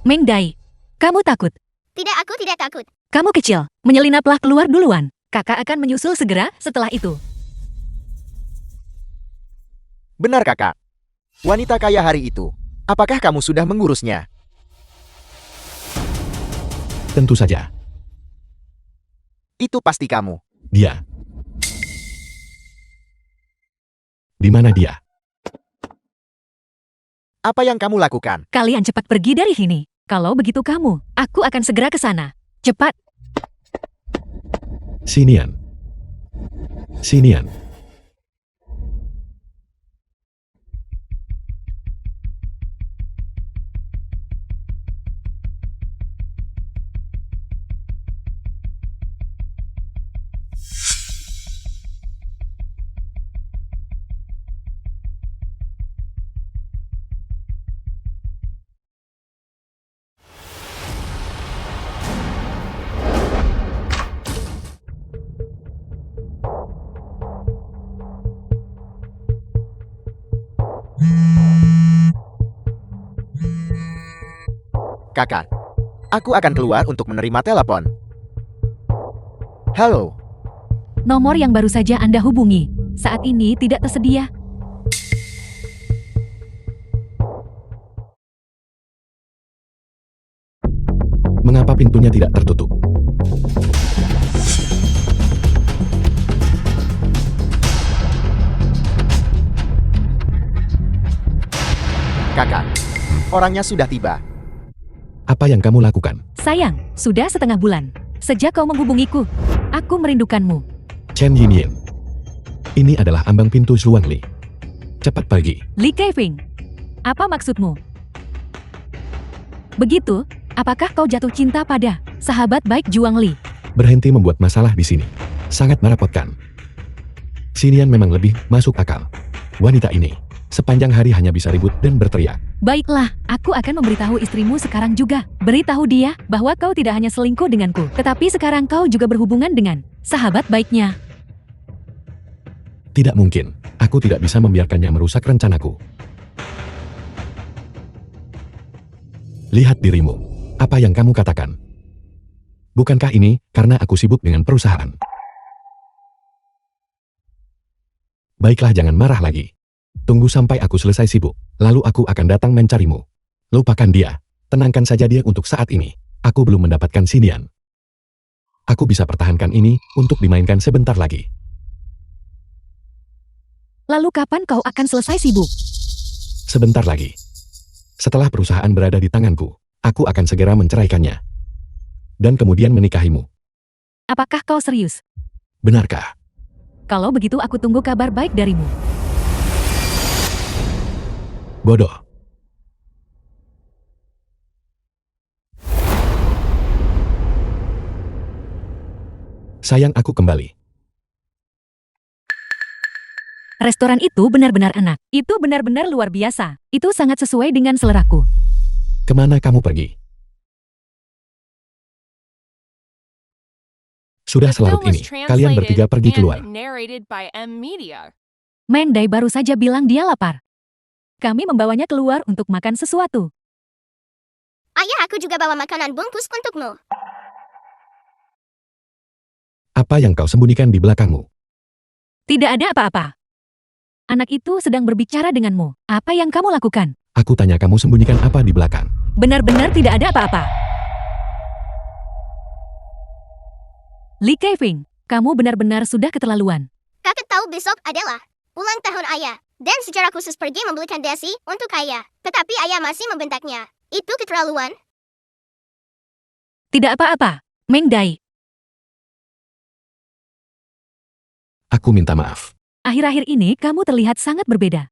Mengdai, kamu takut. Tidak, aku tidak takut. Kamu kecil, menyelinaplah keluar duluan. Kakak akan menyusul segera setelah itu. Benar kakak. Wanita kaya hari itu. Apakah kamu sudah mengurusnya? Tentu saja. Itu pasti kamu. Dia. Di mana dia? Apa yang kamu lakukan? Kalian cepat pergi dari sini. Kalau begitu kamu, aku akan segera ke sana. Cepat. Sinian. Sinian. Kakak, aku akan keluar untuk menerima telepon. Halo, Nomor yang baru saja Anda hubungi saat ini tidak tersedia. Mengapa pintunya tidak tertutup? kakak. Orangnya sudah tiba. Apa yang kamu lakukan? Sayang, sudah setengah bulan. Sejak kau menghubungiku, aku merindukanmu. Chen Yinyin. Ini adalah ambang pintu Zhuang Li. Cepat pergi. Li Keifing, apa maksudmu? Begitu, apakah kau jatuh cinta pada sahabat baik Zhuang Li? Berhenti membuat masalah di sini. Sangat merepotkan. Sinian memang lebih masuk akal. Wanita ini, sepanjang hari hanya bisa ribut dan berteriak. Baiklah, aku akan memberitahu istrimu sekarang juga. Beritahu dia bahwa kau tidak hanya selingkuh denganku, tetapi sekarang kau juga berhubungan dengan sahabat baiknya. Tidak mungkin. Aku tidak bisa membiarkannya merusak rencanaku. Lihat dirimu. Apa yang kamu katakan? Bukankah ini karena aku sibuk dengan perusahaan? Baiklah, jangan marah lagi. Tunggu sampai aku selesai sibuk, lalu aku akan datang mencarimu. Lupakan dia. Tenangkan saja dia untuk saat ini. Aku belum mendapatkan Sinian. Aku bisa pertahankan ini untuk dimainkan sebentar lagi. Lalu kapan kau akan selesai sibuk? Sebentar lagi. Setelah perusahaan berada di tanganku, aku akan segera menceraikannya. Dan kemudian menikahimu. Apakah kau serius? Benarkah? Kalau begitu aku tunggu kabar baik darimu. Bodoh. Sayang, aku kembali. Restoran itu benar-benar enak. Itu benar-benar luar biasa. Itu sangat sesuai dengan seleraku. Kemana kamu pergi? Sudah The film selarut was ini, kalian bertiga pergi translated keluar. and narrated by M Media. Meng Dai baru saja bilang dia lapar. Kami membawanya keluar untuk makan sesuatu. Ayah, aku juga bawa makanan bungkus untukmu. Apa yang kau sembunyikan di belakangmu? Tidak ada apa-apa. Anak itu sedang berbicara denganmu. Apa yang kamu lakukan? Aku tanya kamu sembunyikan apa di belakang. Benar-benar tidak ada apa-apa. Li Keifing, kamu benar-benar sudah keterlaluan. Kakak tahu besok adalah ulang tahun ayah. Dan secara khusus pergi membelikan dasi untuk ayah. Tetapi ayah masih membentaknya. Itu keterlaluan. Tidak apa-apa, Meng Dai. Aku minta maaf. Akhir-akhir ini kamu terlihat sangat berbeda.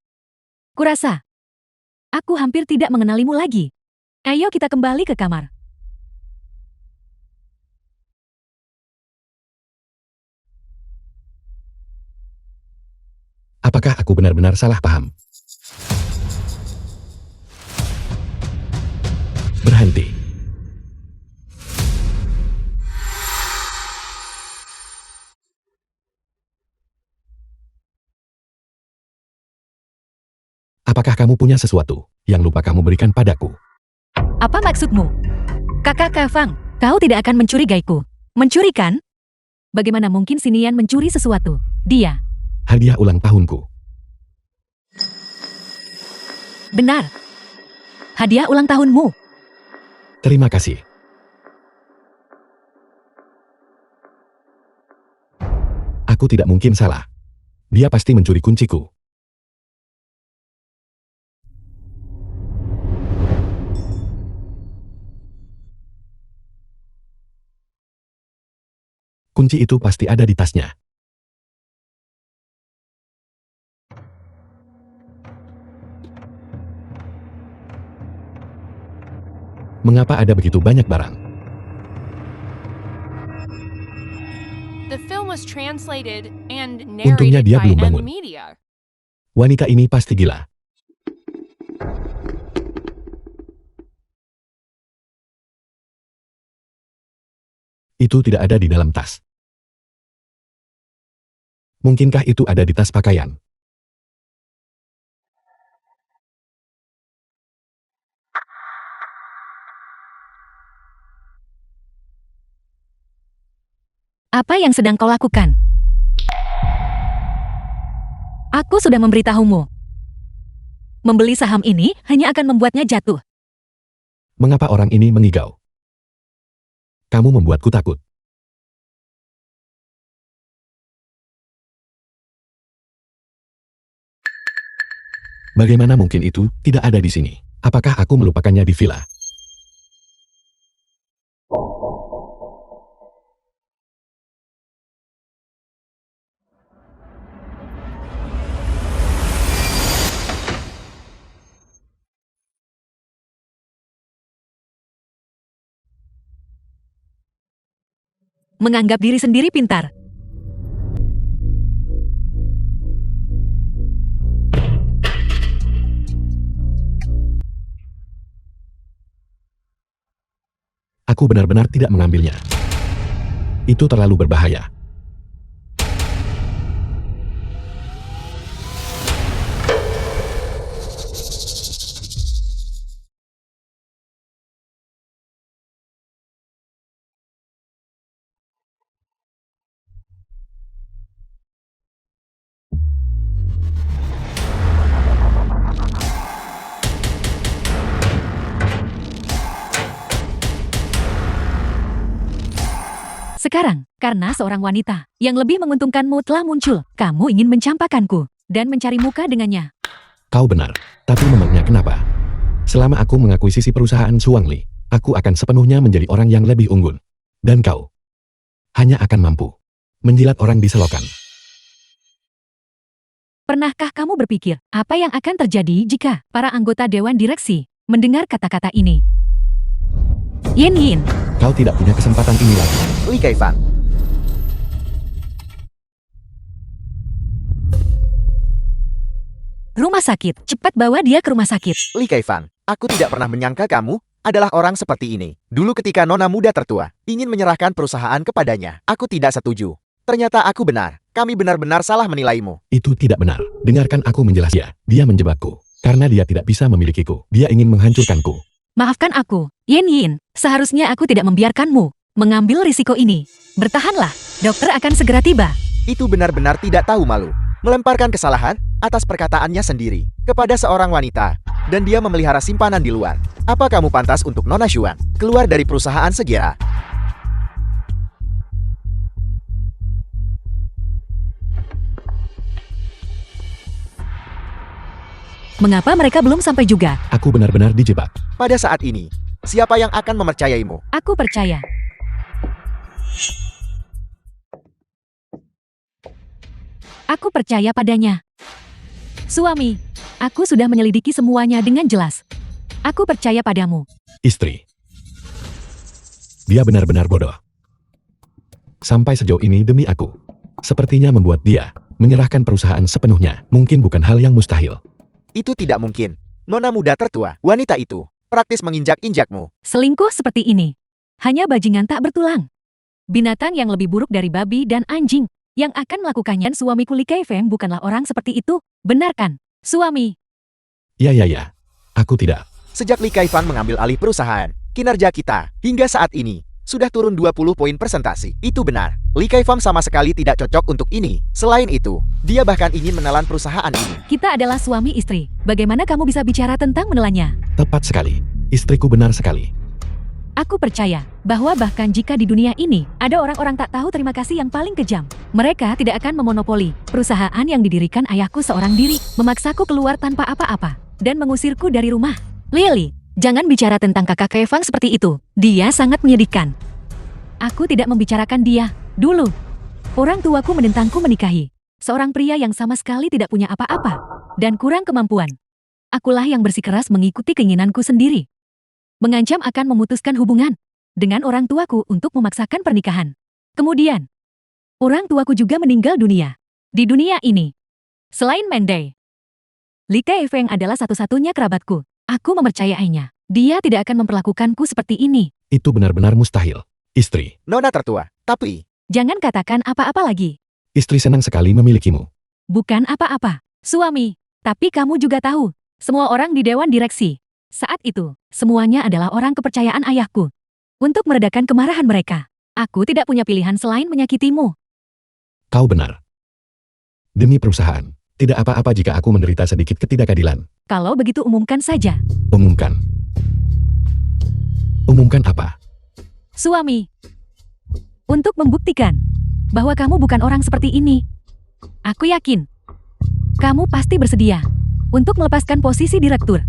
Kurasa, aku hampir tidak mengenalimu lagi. Ayo kita kembali ke kamar. Apakah aku benar-benar salah paham? Berhenti. Apakah kamu punya sesuatu yang lupa kamu berikan padaku? Apa maksudmu? Kakak Kafang, kau tidak akan mencurigaiku. Mencuri kan? Bagaimana mungkin Sinian mencuri sesuatu? Dia. Hadiah ulang tahunku. Benar. Hadiah ulang tahunmu. Terima kasih. Aku tidak mungkin salah. Dia pasti mencuri kunciku. Kunci itu pasti ada di tasnya. Mengapa ada begitu banyak barang? The film was translated and Untungnya narrated dia by belum M bangun. Media. Wanita ini pasti gila. Itu tidak ada di dalam tas. Mungkinkah itu ada di tas pakaian? Apa yang sedang kau lakukan? Aku sudah memberitahumu. Membeli saham ini hanya akan membuatnya jatuh. Mengapa orang ini mengigau? Kamu membuatku takut. Bagaimana mungkin itu tidak ada di sini? Apakah aku melupakannya di villa? Menganggap diri sendiri pintar. Aku benar-benar tidak mengambilnya. Itu terlalu berbahaya. Sekarang, karena seorang wanita yang lebih menguntungkanmu telah muncul, kamu ingin mencampakkanku dan mencari muka dengannya. Kau benar, tapi memangnya kenapa? Selama aku mengakuisisi perusahaan Suangli, aku akan sepenuhnya menjadi orang yang lebih unggul. Dan kau hanya akan mampu menjilat orang di selokan. Pernahkah kamu berpikir apa yang akan terjadi jika para anggota Dewan Direksi mendengar kata-kata ini? Yin Yin, Kau tidak punya kesempatan ini lagi. Li Keifang. Rumah sakit, cepat bawa dia ke rumah sakit. Li Kaifang, aku tidak pernah menyangka kamu adalah orang seperti ini. Dulu ketika nona muda tertua ingin menyerahkan perusahaan kepadanya, aku tidak setuju. Ternyata aku benar. Kami benar-benar salah menilaimu. Itu tidak benar. Dengarkan aku menjelaskan. Dia menjebakku. Karena dia tidak bisa memilikiku. Dia ingin menghancurkanku. Maafkan aku, Yin Yin. Seharusnya aku tidak membiarkanmu mengambil risiko ini. Bertahanlah, dokter akan segera tiba. Itu benar-benar tidak tahu malu. Melemparkan kesalahan atas perkataannya sendiri kepada seorang wanita. Dan dia memelihara simpanan di luar. Apa kamu pantas untuk Nona Xuan keluar dari perusahaan segera? Mengapa mereka belum sampai juga? Aku benar-benar dijebak. Pada saat ini, siapa yang akan mempercayaimu? Aku percaya. Aku percaya padanya. Suami, aku sudah menyelidiki semuanya dengan jelas. Aku percaya padamu. Istri. Dia benar-benar bodoh. Sampai sejauh ini demi aku. Sepertinya membuat dia menyerahkan perusahaan sepenuhnya. Mungkin bukan hal yang mustahil. Itu tidak mungkin. Nona muda tertua, wanita itu, praktis menginjak-injakmu. Selingkuh seperti ini. Hanya bajingan tak bertulang. Binatang yang lebih buruk dari babi dan anjing. Yang akan melakukannya suamiku Li Kaifeng bukanlah orang seperti itu. Benar kan, suami? Ya. Aku tidak. Sejak Li Kaifang mengambil alih perusahaan, kinerja kita, hingga saat ini, sudah turun 20 poin persentase. Itu benar. Li Kaifang sama sekali tidak cocok untuk ini. Selain itu, dia bahkan ingin menelan perusahaan ini. Kita adalah suami istri. Bagaimana kamu bisa bicara tentang menelannya? Tepat sekali. Istriku benar sekali. Aku percaya bahwa bahkan jika di dunia ini ada orang-orang tak tahu terima kasih yang paling kejam, mereka tidak akan memonopoli perusahaan yang didirikan ayahku seorang diri, memaksaku keluar tanpa apa-apa, dan mengusirku dari rumah. Lily, jangan bicara tentang kakak Kaifang seperti itu. Dia sangat menyedihkan. Aku tidak membicarakan dia. Dulu, orang tuaku menentangku menikahi seorang pria yang sama sekali tidak punya apa-apa dan kurang kemampuan. Akulah yang bersikeras mengikuti keinginanku sendiri. Mengancam akan memutuskan hubungan dengan orang tuaku untuk memaksakan pernikahan. Kemudian, orang tuaku juga meninggal dunia. Di dunia ini, selain Mendai, Li Kaifeng adalah satu-satunya kerabatku. Aku mempercayainya. Dia tidak akan memperlakukanku seperti ini. Itu benar-benar mustahil. Istri. Nona tertua, tapi Jangan katakan apa-apa lagi. Istri senang sekali memilikimu. Bukan apa-apa, suami. Tapi kamu juga tahu, semua orang di Dewan Direksi saat itu, semuanya adalah orang kepercayaan ayahku. Untuk meredakan kemarahan mereka, aku tidak punya pilihan selain menyakitimu. Kau benar. Demi perusahaan, tidak apa-apa jika aku menderita sedikit ketidakadilan. Kalau begitu umumkan saja. Umumkan. Umumkan apa? Suami, untuk membuktikan bahwa kamu bukan orang seperti ini, aku yakin kamu pasti bersedia untuk melepaskan posisi direktur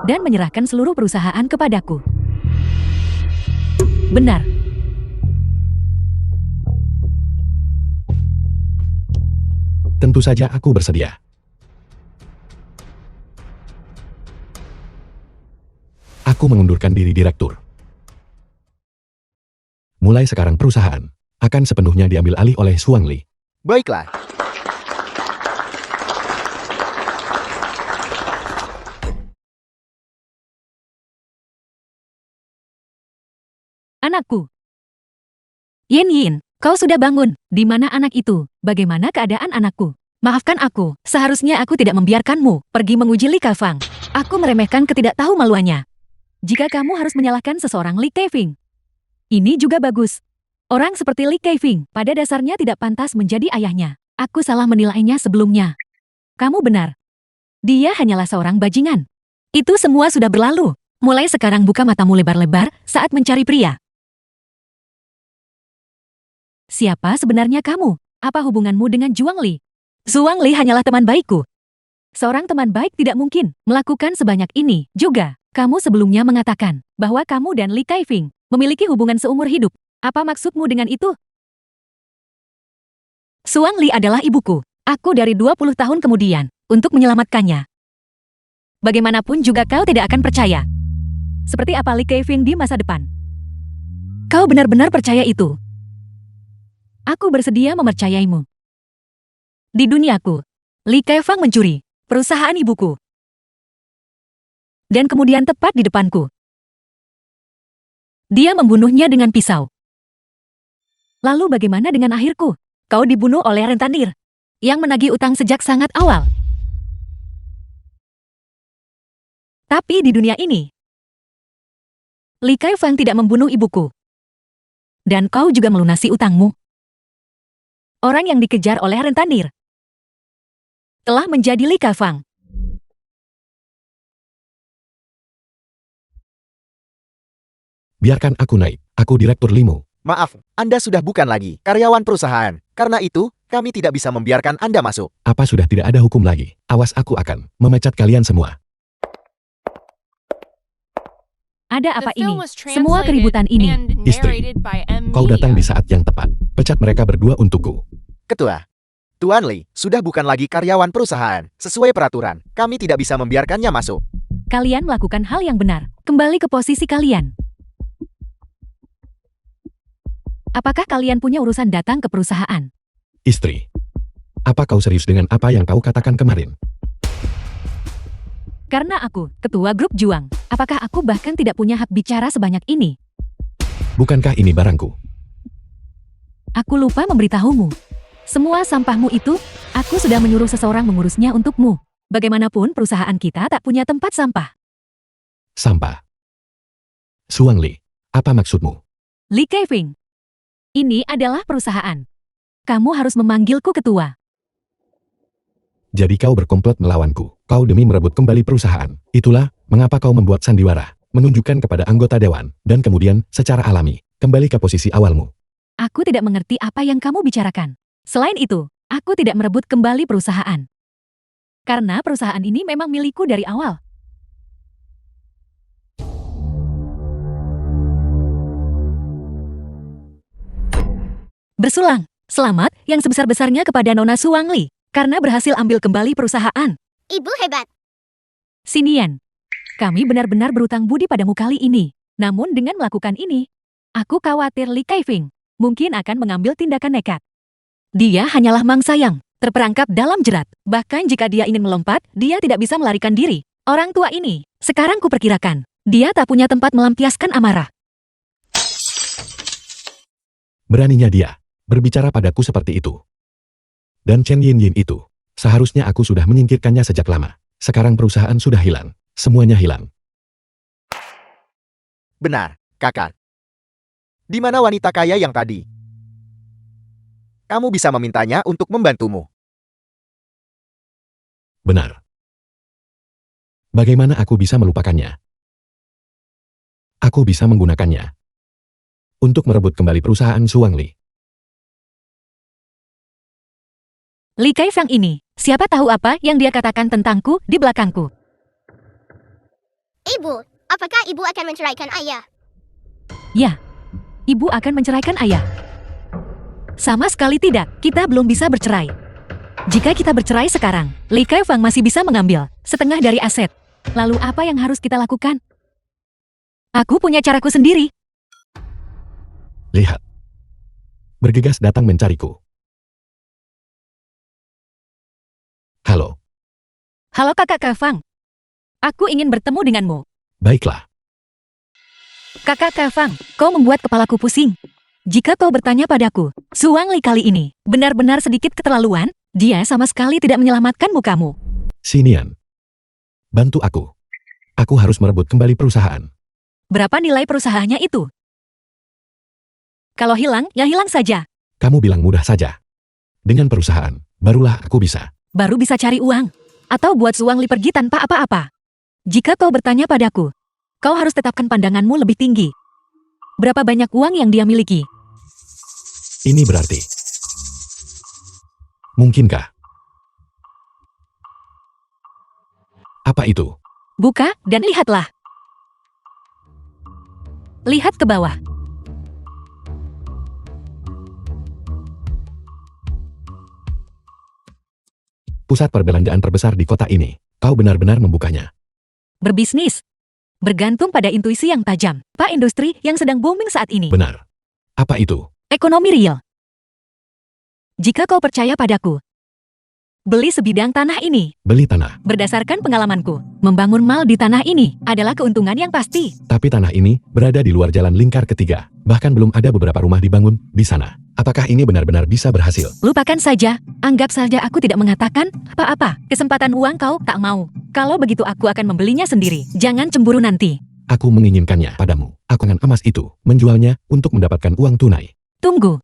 dan menyerahkan seluruh perusahaan kepadaku. Benar. Tentu saja aku bersedia. Aku mengundurkan diri direktur. Mulai sekarang perusahaan akan sepenuhnya diambil alih oleh Suang Li. baiklah. Anakku. Yin Yin, kau sudah bangun. Di mana anak itu? Bagaimana keadaan anakku? Maafkan aku, seharusnya aku tidak membiarkanmu pergi menguji Li Kaifang. Aku meremehkan ketidaktahumaluannya. Jika kamu harus menyalahkan seseorang Li Kaifing, ini juga bagus. Orang seperti Li Kaifing pada dasarnya tidak pantas menjadi ayahnya. Aku salah menilainya sebelumnya. Kamu benar. Dia hanyalah seorang bajingan. Itu semua sudah berlalu. Mulai sekarang buka matamu lebar-lebar saat mencari pria. Siapa sebenarnya kamu? Apa hubunganmu dengan Zhuang Li? Zhuang Li hanyalah teman baikku. Seorang teman baik tidak mungkin melakukan sebanyak ini. Juga, kamu sebelumnya mengatakan bahwa kamu dan Li Kaifing memiliki hubungan seumur hidup. Apa maksudmu dengan itu? Zhuang Li adalah ibuku. Aku dari 20 tahun kemudian untuk menyelamatkannya. Bagaimanapun juga kau tidak akan percaya. Seperti apa Li Kaifing di masa depan. Kau benar-benar percaya itu? Aku bersedia mempercayaimu. Di duniaku, Li Kaifang mencuri perusahaan ibuku. Dan kemudian tepat di depanku, dia membunuhnya dengan pisau. Lalu bagaimana dengan akhirku? Kau dibunuh oleh rentenir yang menagih utang sejak sangat awal. Tapi di dunia ini, Li Kaifang tidak membunuh ibuku. Dan kau juga melunasi utangmu. Orang yang dikejar oleh rentenir telah menjadi Li Kaifang. Biarkan aku naik. Aku Direktur Limo. Maaf, Anda sudah bukan lagi karyawan perusahaan. Karena itu, kami tidak bisa membiarkan Anda masuk. Apa sudah tidak ada hukum lagi? Awas, aku akan memecat kalian semua. Ada apa The ini? film was Semua translated keributan ini. and Istri, narrated by M. Kau datang di Media. saat yang tepat. Pecat mereka berdua untukku. Ketua, Tuan Li sudah bukan lagi karyawan perusahaan. Sesuai peraturan, kami tidak bisa membiarkannya masuk. Kalian melakukan hal yang benar. Kembali ke posisi kalian. Apakah kalian punya urusan datang ke perusahaan? Istri, apa kau serius dengan apa yang kau katakan kemarin? Karena aku, ketua grup juang, apakah aku bahkan tidak punya hak bicara sebanyak ini? Bukankah ini barangku? Aku lupa memberitahumu. Semua sampahmu itu, aku sudah menyuruh seseorang mengurusnya untukmu. Bagaimanapun perusahaan kita tak punya tempat sampah. Sampah. Suang Li, apa maksudmu? Li Kaifing, ini adalah perusahaan. Kamu harus memanggilku ketua. Jadi kau berkomplot melawanku. Kau demi merebut kembali perusahaan. Itulah mengapa kau membuat sandiwara, menunjukkan kepada anggota dewan, dan kemudian secara alami, kembali ke posisi awalmu. Aku tidak mengerti apa yang kamu bicarakan. Selain itu, aku tidak merebut kembali perusahaan. Karena perusahaan ini memang milikku dari awal. Bersulang, selamat yang sebesar-besarnya kepada Nona Suang Li, karena berhasil ambil kembali perusahaan. Ibu hebat. Sinian, kami benar-benar berutang budi padamu kali ini. Namun dengan melakukan ini, aku khawatir Li Kaifing mungkin akan mengambil tindakan nekat. Dia hanyalah mangsa yang terperangkap dalam jerat. Bahkan jika dia ingin melompat, dia tidak bisa melarikan diri. Orang tua ini, sekarang kuperkirakan, dia tak punya tempat melampiaskan amarah. Beraninya dia berbicara padaku seperti itu. Dan Chen Yin Yin itu, seharusnya aku sudah menyingkirkannya sejak lama. Sekarang perusahaan sudah hilang. Semuanya hilang. Benar, kakak. Di mana wanita kaya yang tadi? Kamu bisa memintanya untuk membantumu. Benar. Bagaimana aku bisa melupakannya? Aku bisa menggunakannya untuk merebut kembali perusahaan Suang Li. Li Kaifang ini, siapa tahu apa yang dia katakan tentangku di belakangku. Ibu, apakah ibu akan menceraikan ayah? Ya, ibu akan menceraikan ayah. Sama sekali tidak, kita belum bisa bercerai. Jika kita bercerai sekarang, Li Kaifang masih bisa mengambil setengah dari aset. Lalu apa yang harus kita lakukan? Aku punya caraku sendiri. Lihat. Bergegas datang mencariku. Halo, Halo kakak Kaifang. Aku ingin bertemu denganmu. baiklah. Kakak Kaifang, kau membuat kepalaku pusing. Jika kau bertanya padaku, Suang Li kali ini benar-benar sedikit keterlaluan, dia sama sekali tidak menyelamatkan mukamu. Sinian. Bantu aku. Aku harus merebut kembali perusahaan. Berapa nilai perusahaannya itu? Kalau hilang, ya hilang saja. Kamu bilang mudah saja. Dengan perusahaan, barulah aku bisa. Baru bisa cari uang. Atau buat Suang Li pergi tanpa apa-apa. Jika kau bertanya padaku, kau harus tetapkan pandanganmu lebih tinggi. Berapa banyak uang yang dia miliki? Ini berarti. Mungkinkah? Apa itu? Buka dan lihatlah. Lihat ke bawah. Pusat perbelanjaan terbesar di kota ini. Kau benar-benar membukanya. Berbisnis. Bergantung pada intuisi yang tajam. Pak industri yang sedang booming saat ini. Benar. Apa itu? Ekonomi real. Jika kau percaya padaku, Beli sebidang tanah ini. Beli tanah. Berdasarkan pengalamanku, membangun mal di tanah ini adalah keuntungan yang pasti. Tapi tanah ini berada di luar jalan lingkar ketiga. Bahkan belum ada beberapa rumah dibangun di sana. Apakah ini benar-benar bisa berhasil? Lupakan saja, anggap saja aku tidak mengatakan apa-apa. Kesempatan uang kau tak mau. Kalau begitu aku akan membelinya sendiri. Jangan cemburu nanti. Aku menginginkannya padamu. Aku akan emas itu, menjualnya untuk mendapatkan uang tunai. Tunggu.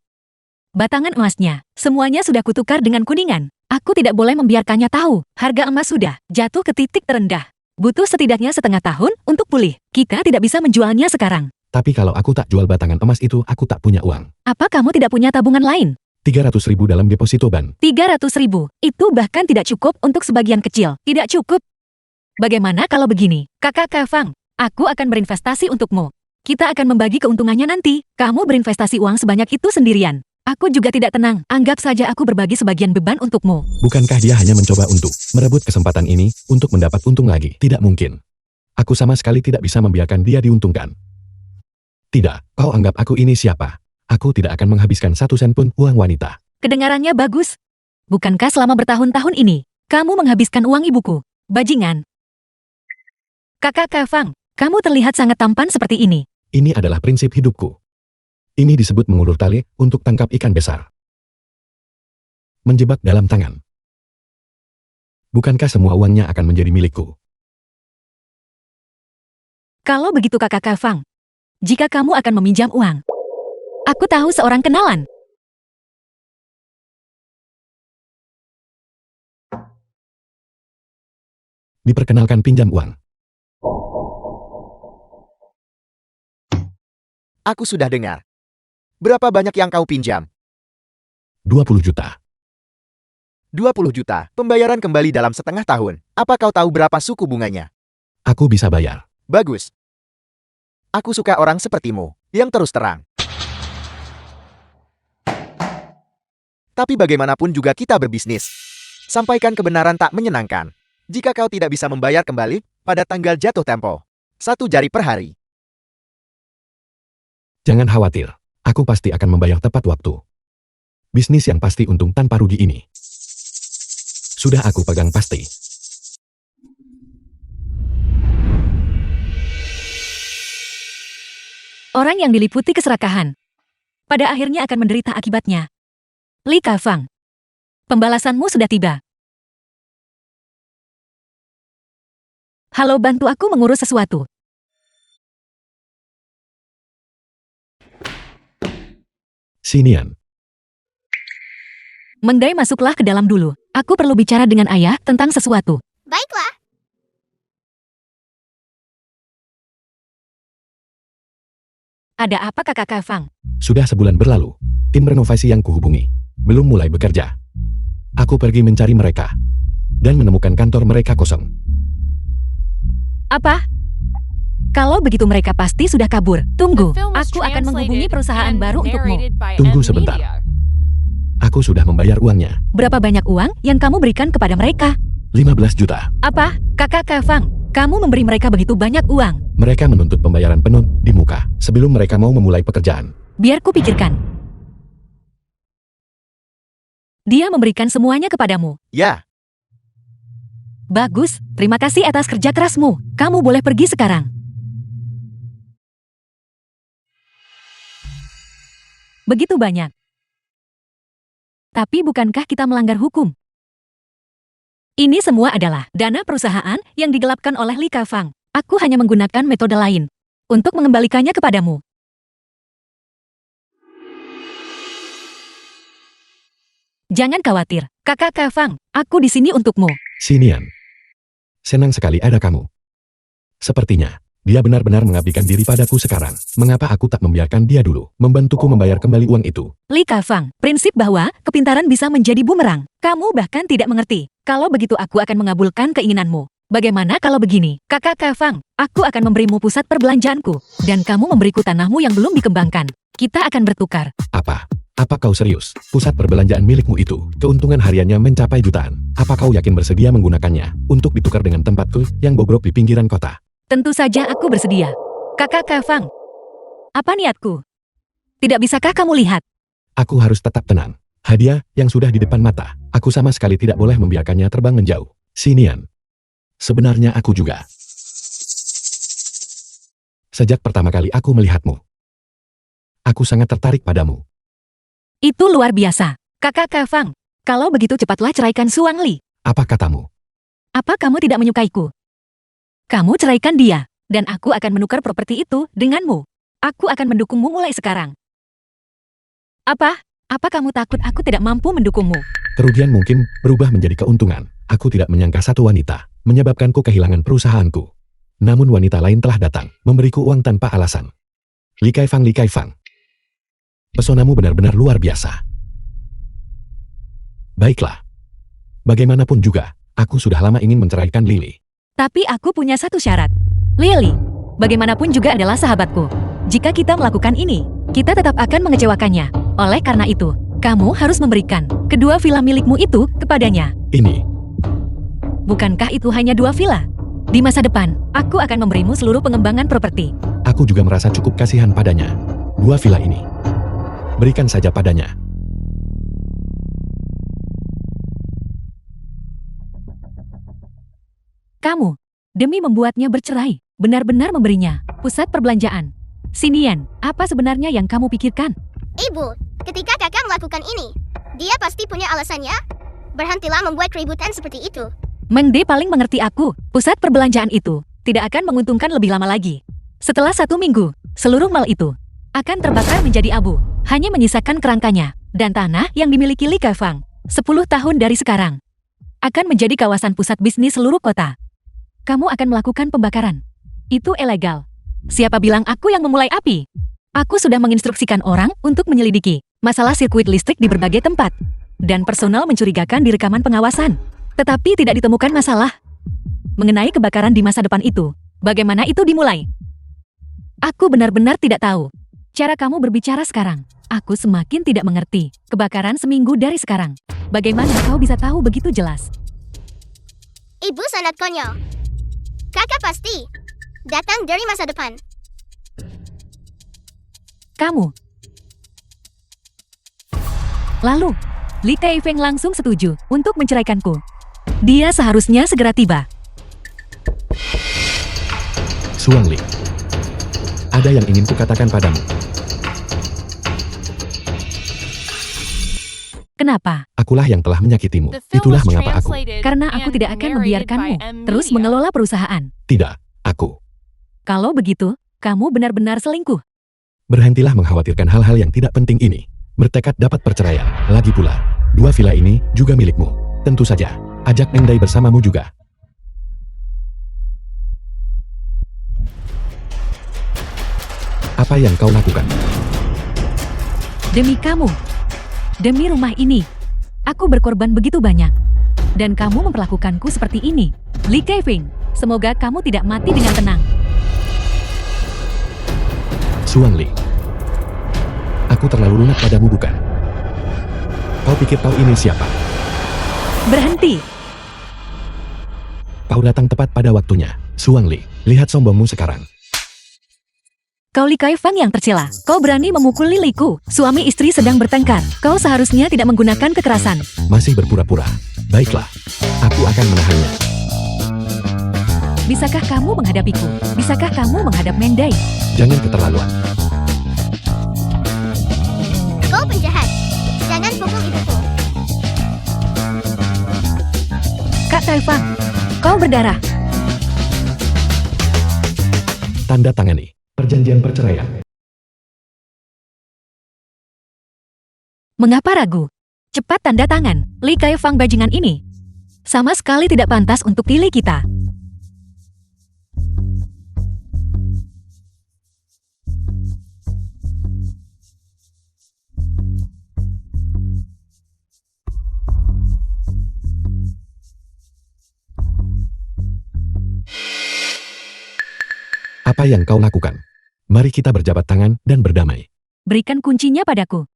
Batangan emasnya, semuanya sudah kutukar dengan kuningan. Aku tidak boleh membiarkannya tahu. Harga emas sudah jatuh ke titik terendah. Butuh setidaknya setengah tahun untuk pulih. Kita tidak bisa menjualnya sekarang. Tapi kalau aku tak jual batangan emas itu, aku tak punya uang. Apa kamu tidak punya tabungan lain? 300.000 dalam deposito ban. 300.000. Itu bahkan tidak cukup untuk sebagian kecil. Tidak cukup. Bagaimana kalau begini? Kakak Kafang, aku akan berinvestasi untukmu. Kita akan membagi keuntungannya nanti. Kamu berinvestasi uang sebanyak itu sendirian. Aku juga tidak tenang. Anggap saja aku berbagi sebagian beban untukmu. Bukankah dia hanya mencoba untuk merebut kesempatan ini untuk mendapat untung lagi? Tidak mungkin. Aku sama sekali tidak bisa membiarkan dia diuntungkan. Tidak, kau anggap aku ini siapa? Aku tidak akan menghabiskan 1 sen pun uang wanita. Kedengarannya bagus. Bukankah selama bertahun-tahun ini, kamu menghabiskan uang ibuku? Bajingan. Kakak Kafang, kamu terlihat sangat tampan seperti ini. Ini adalah prinsip hidupku. Ini disebut mengulur tali untuk tangkap ikan besar. Menjebak dalam tangan. Bukankah semua uangnya akan menjadi milikku? Kalau begitu kakak Kafang, jika kamu akan meminjam uang, aku tahu seorang kenalan. Diperkenalkan pinjam uang. Aku sudah dengar. Berapa banyak yang kau pinjam? 20 juta. 20 juta. Pembayaran kembali dalam setengah tahun. Apa kau tahu berapa suku bunganya? Aku bisa bayar. Bagus. Aku suka orang sepertimu, yang terus terang. Tapi bagaimanapun juga kita berbisnis. Sampaikan kebenaran tak menyenangkan. Jika kau tidak bisa membayar kembali, pada tanggal jatuh tempo, 1 jari per hari. Jangan khawatir. Aku pasti akan membayar tepat waktu. Bisnis yang pasti untung tanpa rugi ini. Sudah aku pegang pasti. Orang yang diliputi keserakahan, pada akhirnya akan menderita akibatnya. Li Kafang, pembalasanmu sudah tiba. Halo, bantu aku mengurus sesuatu. Sinian. Mengdai, masuklah ke dalam dulu. Aku perlu bicara dengan ayah tentang sesuatu. Baiklah. Ada apa kakak Kafang? Sudah sebulan berlalu. Tim renovasi yang kuhubungi belum mulai bekerja. Aku pergi mencari mereka dan menemukan kantor mereka kosong. Apa? Kalau begitu mereka pasti sudah kabur. Tunggu, The film was aku akan menghubungi translated perusahaan and baru untukmu. narrated by Tunggu M sebentar. Media. Aku sudah membayar uangnya. Berapa banyak uang yang kamu berikan kepada mereka? 15 juta. Apa? Kakak Kafang, kamu memberi mereka begitu banyak uang. Mereka menuntut pembayaran penuh di muka sebelum mereka mau memulai pekerjaan. Biar ku pikirkan. Dia memberikan semuanya kepadamu. Ya, Bagus, terima kasih atas kerja kerasmu. Kamu boleh pergi sekarang. Begitu banyak. Tapi bukankah kita melanggar hukum? Ini semua adalah dana perusahaan yang digelapkan oleh Li Kafang. Aku hanya menggunakan metode lain untuk mengembalikannya kepadamu. Jangan khawatir, kakak Kafang, aku di sini untukmu. Sinian. Senang sekali ada kamu. Sepertinya, dia benar-benar mengabdikan diri padaku sekarang. Mengapa aku tak membiarkan dia dulu membantuku membayar kembali uang itu? Li Kafang, prinsip bahwa kepintaran bisa menjadi bumerang. Kamu bahkan tidak mengerti. Kalau begitu aku akan mengabulkan keinginanmu. Bagaimana kalau begini? Kakak Kafang, aku akan memberimu pusat perbelanjaanku. Dan kamu memberiku tanahmu yang belum dikembangkan. Kita akan bertukar. Apa? Apa kau serius? Pusat perbelanjaan milikmu itu, keuntungan hariannya mencapai jutaan. Apa kau yakin bersedia menggunakannya untuk ditukar dengan tempatku yang bobrok di pinggiran kota? Tentu saja aku bersedia. Kakak Kafang, apa niatku? Tidak bisakah kamu lihat? Aku harus tetap tenang. Hadiah yang sudah di depan mata. Aku sama sekali tidak boleh membiarkannya terbang menjauh. Sinian. Sebenarnya aku juga. Sejak pertama kali aku melihatmu, aku sangat tertarik padamu. Itu luar biasa. Kakak Kafang, kalau begitu cepatlah ceraikan Suang Li. Apa katamu? Apa kamu tidak menyukaiku? Kamu ceraikan dia, dan aku akan menukar properti itu denganmu. Aku akan mendukungmu mulai sekarang. Apa? Apa kamu takut aku tidak mampu mendukungmu? Kerugian mungkin berubah menjadi keuntungan. Aku tidak menyangka satu wanita menyebabkanku kehilangan perusahaanku. Namun wanita lain telah datang, memberiku uang tanpa alasan. Li Kaifang, Li Kaifang. Pesonamu benar-benar luar biasa. Baiklah. Bagaimanapun juga, aku sudah lama ingin menceraikan Lily. Tapi aku punya satu syarat. Lily, bagaimanapun juga adalah sahabatku. Jika kita melakukan ini, kita tetap akan mengecewakannya. Oleh karena itu, kamu harus memberikan kedua villa milikmu itu kepadanya. Ini, Bukankah itu hanya 2 villa? Di masa depan, aku akan memberimu seluruh pengembangan properti. aku juga merasa cukup kasihan padanya. 2 villa ini. Berikan saja padanya. Kamu, demi membuatnya bercerai, benar-benar memberinya pusat perbelanjaan. Sinian, apa sebenarnya yang kamu pikirkan? Ibu, ketika kakak melakukan ini, dia pasti punya alasannya. Berhentilah membuat keributan seperti itu. Mengde paling mengerti aku, pusat perbelanjaan itu tidak akan menguntungkan lebih lama lagi. Setelah 1 minggu, seluruh mal itu akan terbakar menjadi abu, hanya menyisakan kerangkanya dan tanah yang dimiliki Li Kaifang. 10 tahun dari sekarang akan menjadi kawasan pusat bisnis seluruh kota. Kamu akan melakukan pembakaran. Itu ilegal. Siapa bilang aku yang memulai api? Aku sudah menginstruksikan orang untuk menyelidiki masalah sirkuit listrik di berbagai tempat. Dan personal mencurigakan di rekaman pengawasan. Tetapi tidak ditemukan masalah. Mengenai kebakaran di masa depan itu, bagaimana itu dimulai? Aku benar-benar tidak tahu. Cara kamu berbicara sekarang, aku semakin tidak mengerti. Kebakaran seminggu dari sekarang. Bagaimana kau bisa tahu begitu jelas? Ibu sangat konyol. Kakak pasti datang dari masa depan. Kamu. Lalu, Li Kaifeng langsung setuju untuk menceraikanku. Dia seharusnya segera tiba. Suang Li. Ada yang ingin kukatakan padamu. Kenapa? Akulah yang telah menyakitimu. The film Itulah was mengapa aku. translated Karena aku and tidak akan narrated membiarkanmu by M terus Media. mengelola perusahaan. Tidak, aku. Kalau begitu, kamu benar-benar selingkuh. Berhentilah mengkhawatirkan hal-hal yang tidak penting ini. Bertekad dapat perceraian. Lagi pula, 2 villa ini juga milikmu. Tentu saja, ajak Nendai bersamamu juga. Apa yang kau lakukan? Demi kamu. Demi rumah ini. Aku berkorban begitu banyak. Dan kamu memperlakukanku seperti ini. Li Kaifeng, semoga kamu tidak mati dengan tenang. Suang Li. Aku terlalu lunak padamu bukan? Kau pikir kau ini siapa? Berhenti. Kau datang tepat pada waktunya. Suang Li, lihat sombongmu sekarang. Kau Li Kaifang yang tercela. Kau berani memukul Liliku. Suami istri sedang bertengkar. Kau seharusnya tidak menggunakan kekerasan. Masih berpura-pura. Baiklah, aku akan menahannya. Bisakah kamu menghadapiku? Bisakah kamu menghadap Mendai? Jangan keterlaluan. Kau penjahat. Jangan pukul ibuku. Kak Kaifang, kau berdarah. Tanda tangani perjanjian perceraian. Mengapa ragu? Cepat tanda tangan. Li Kaifang bajingan ini sama sekali tidak pantas untuk pilih kita. Apa yang kau lakukan? Mari kita berjabat tangan dan berdamai. Berikan kuncinya padaku.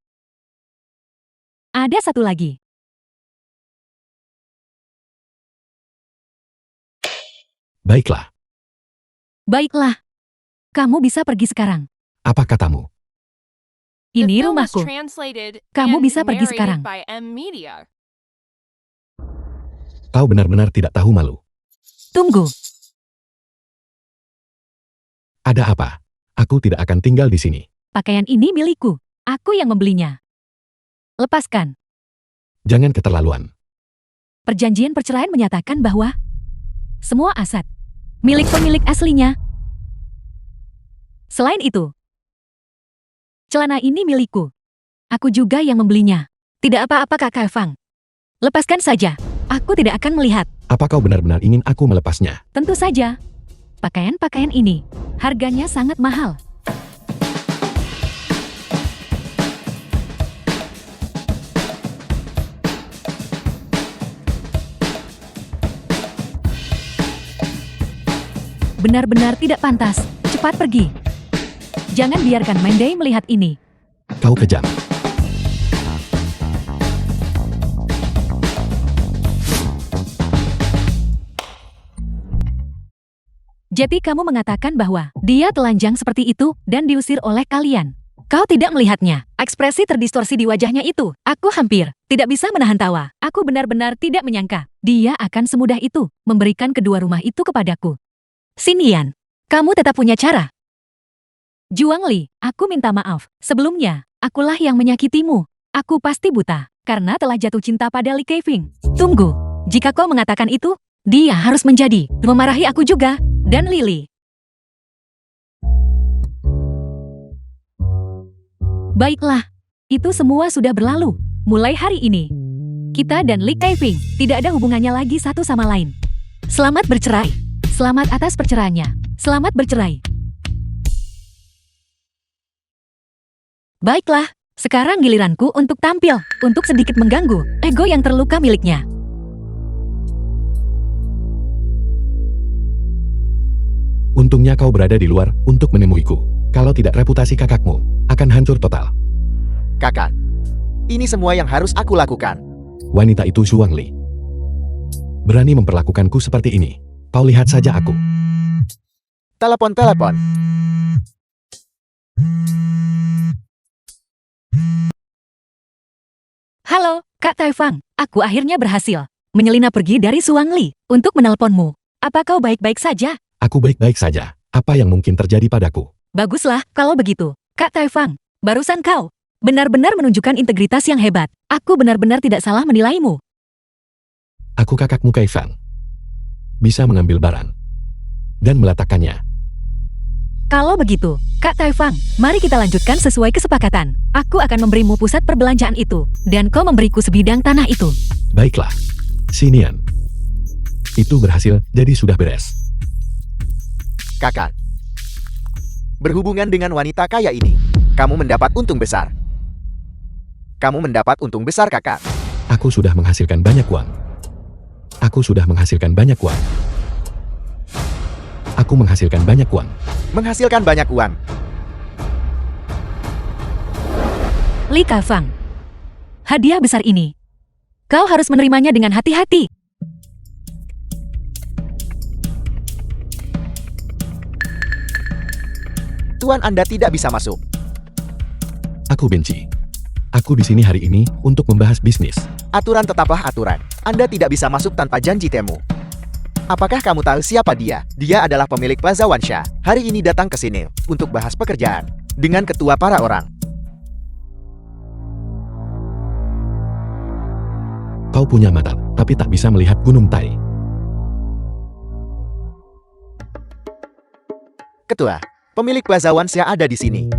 Ada satu lagi. Baiklah, Baiklah. Kamu bisa pergi sekarang. apa katamu? The Ini film was rumahku. translated Kamu and bisa pergi narrated sekarang. by M Media. Kau benar-benar tidak tahu malu. Tunggu. Ada apa? Aku tidak akan tinggal di sini. Pakaian ini milikku. Aku yang membelinya. Lepaskan. Jangan keterlaluan. Perjanjian perceraian menyatakan bahwa semua aset milik pemilik aslinya. Selain itu, celana ini milikku. Aku juga yang membelinya. Tidak apa-apa Kak Kaifang. Lepaskan saja. Aku tidak akan melihat. Apa kau benar-benar ingin aku melepasnya? Tentu saja. Pakaian-pakaian ini harganya sangat mahal. Benar-benar tidak pantas. Cepat pergi. Jangan biarkan Menday melihat ini. Kau kejam. Jadi kamu mengatakan bahwa dia telanjang seperti itu dan diusir oleh kalian. Kau tidak melihatnya. Ekspresi terdistorsi di wajahnya itu. Aku hampir tidak bisa menahan tawa. Aku benar-benar tidak menyangka dia akan semudah itu memberikan kedua rumah itu kepadaku. Xinyan, kamu tetap punya cara. Juang Li, aku minta maaf. Sebelumnya, akulah yang menyakitimu. Aku pasti buta karena telah jatuh cinta pada Li Keifing. Tunggu, jika kau mengatakan itu, dia harus menjadi memarahi aku juga dan Lily. Baiklah, itu semua sudah berlalu. Mulai hari ini, kita dan Li Keifing tidak ada hubungannya lagi satu sama lain. Selamat bercerai. Selamat atas perceraiannya. Selamat bercerai. Baiklah, sekarang giliranku untuk tampil, untuk sedikit mengganggu ego yang terluka miliknya. Untungnya kau berada di luar untuk menemuiku. Kalau tidak reputasi kakakmu akan hancur total. Kakak, ini semua yang harus aku lakukan. Wanita itu Zhuang Li. Berani memperlakukanku seperti ini. Kau lihat saja aku. Telepon. Halo, Kak Taifang. Aku akhirnya berhasil menyelinap pergi dari Zhuang Li untuk menelponmu. Apa kau baik-baik saja? Aku baik-baik saja. Apa yang mungkin terjadi padaku? Baguslah kalau begitu. Kak Taifang, barusan kau benar-benar menunjukkan integritas yang hebat. Aku benar-benar tidak salah menilaimu. Aku kakakmu Kaifang. Bisa mengambil barang dan meletakkannya. Kalau begitu, Kak Taifang, mari kita lanjutkan sesuai kesepakatan. Aku akan memberimu pusat perbelanjaan itu, dan kau memberiku sebidang tanah itu. Baiklah, Xinyan. Itu berhasil, jadi sudah beres. Kakak, berhubungan dengan wanita kaya ini, kamu mendapat untung besar. Kamu mendapat untung besar, kakak. Aku sudah menghasilkan banyak uang. Aku sudah menghasilkan banyak uang. Aku menghasilkan banyak uang. Menghasilkan banyak uang. Li Kafang, hadiah besar ini. Kau harus menerimanya dengan hati-hati. Tuan Anda tidak bisa masuk. Aku benci. Aku di sini hari ini untuk membahas bisnis. Aturan tetaplah aturan. Anda tidak bisa masuk tanpa janji temu. Apakah kamu tahu siapa dia? Dia adalah pemilik Plaza Wansha. Hari ini datang ke sini untuk bahas pekerjaan dengan ketua para orang. Kau punya mata, tapi tak bisa melihat Gunung Tai. Ketua, pemilik Plaza Wansha ada di sini.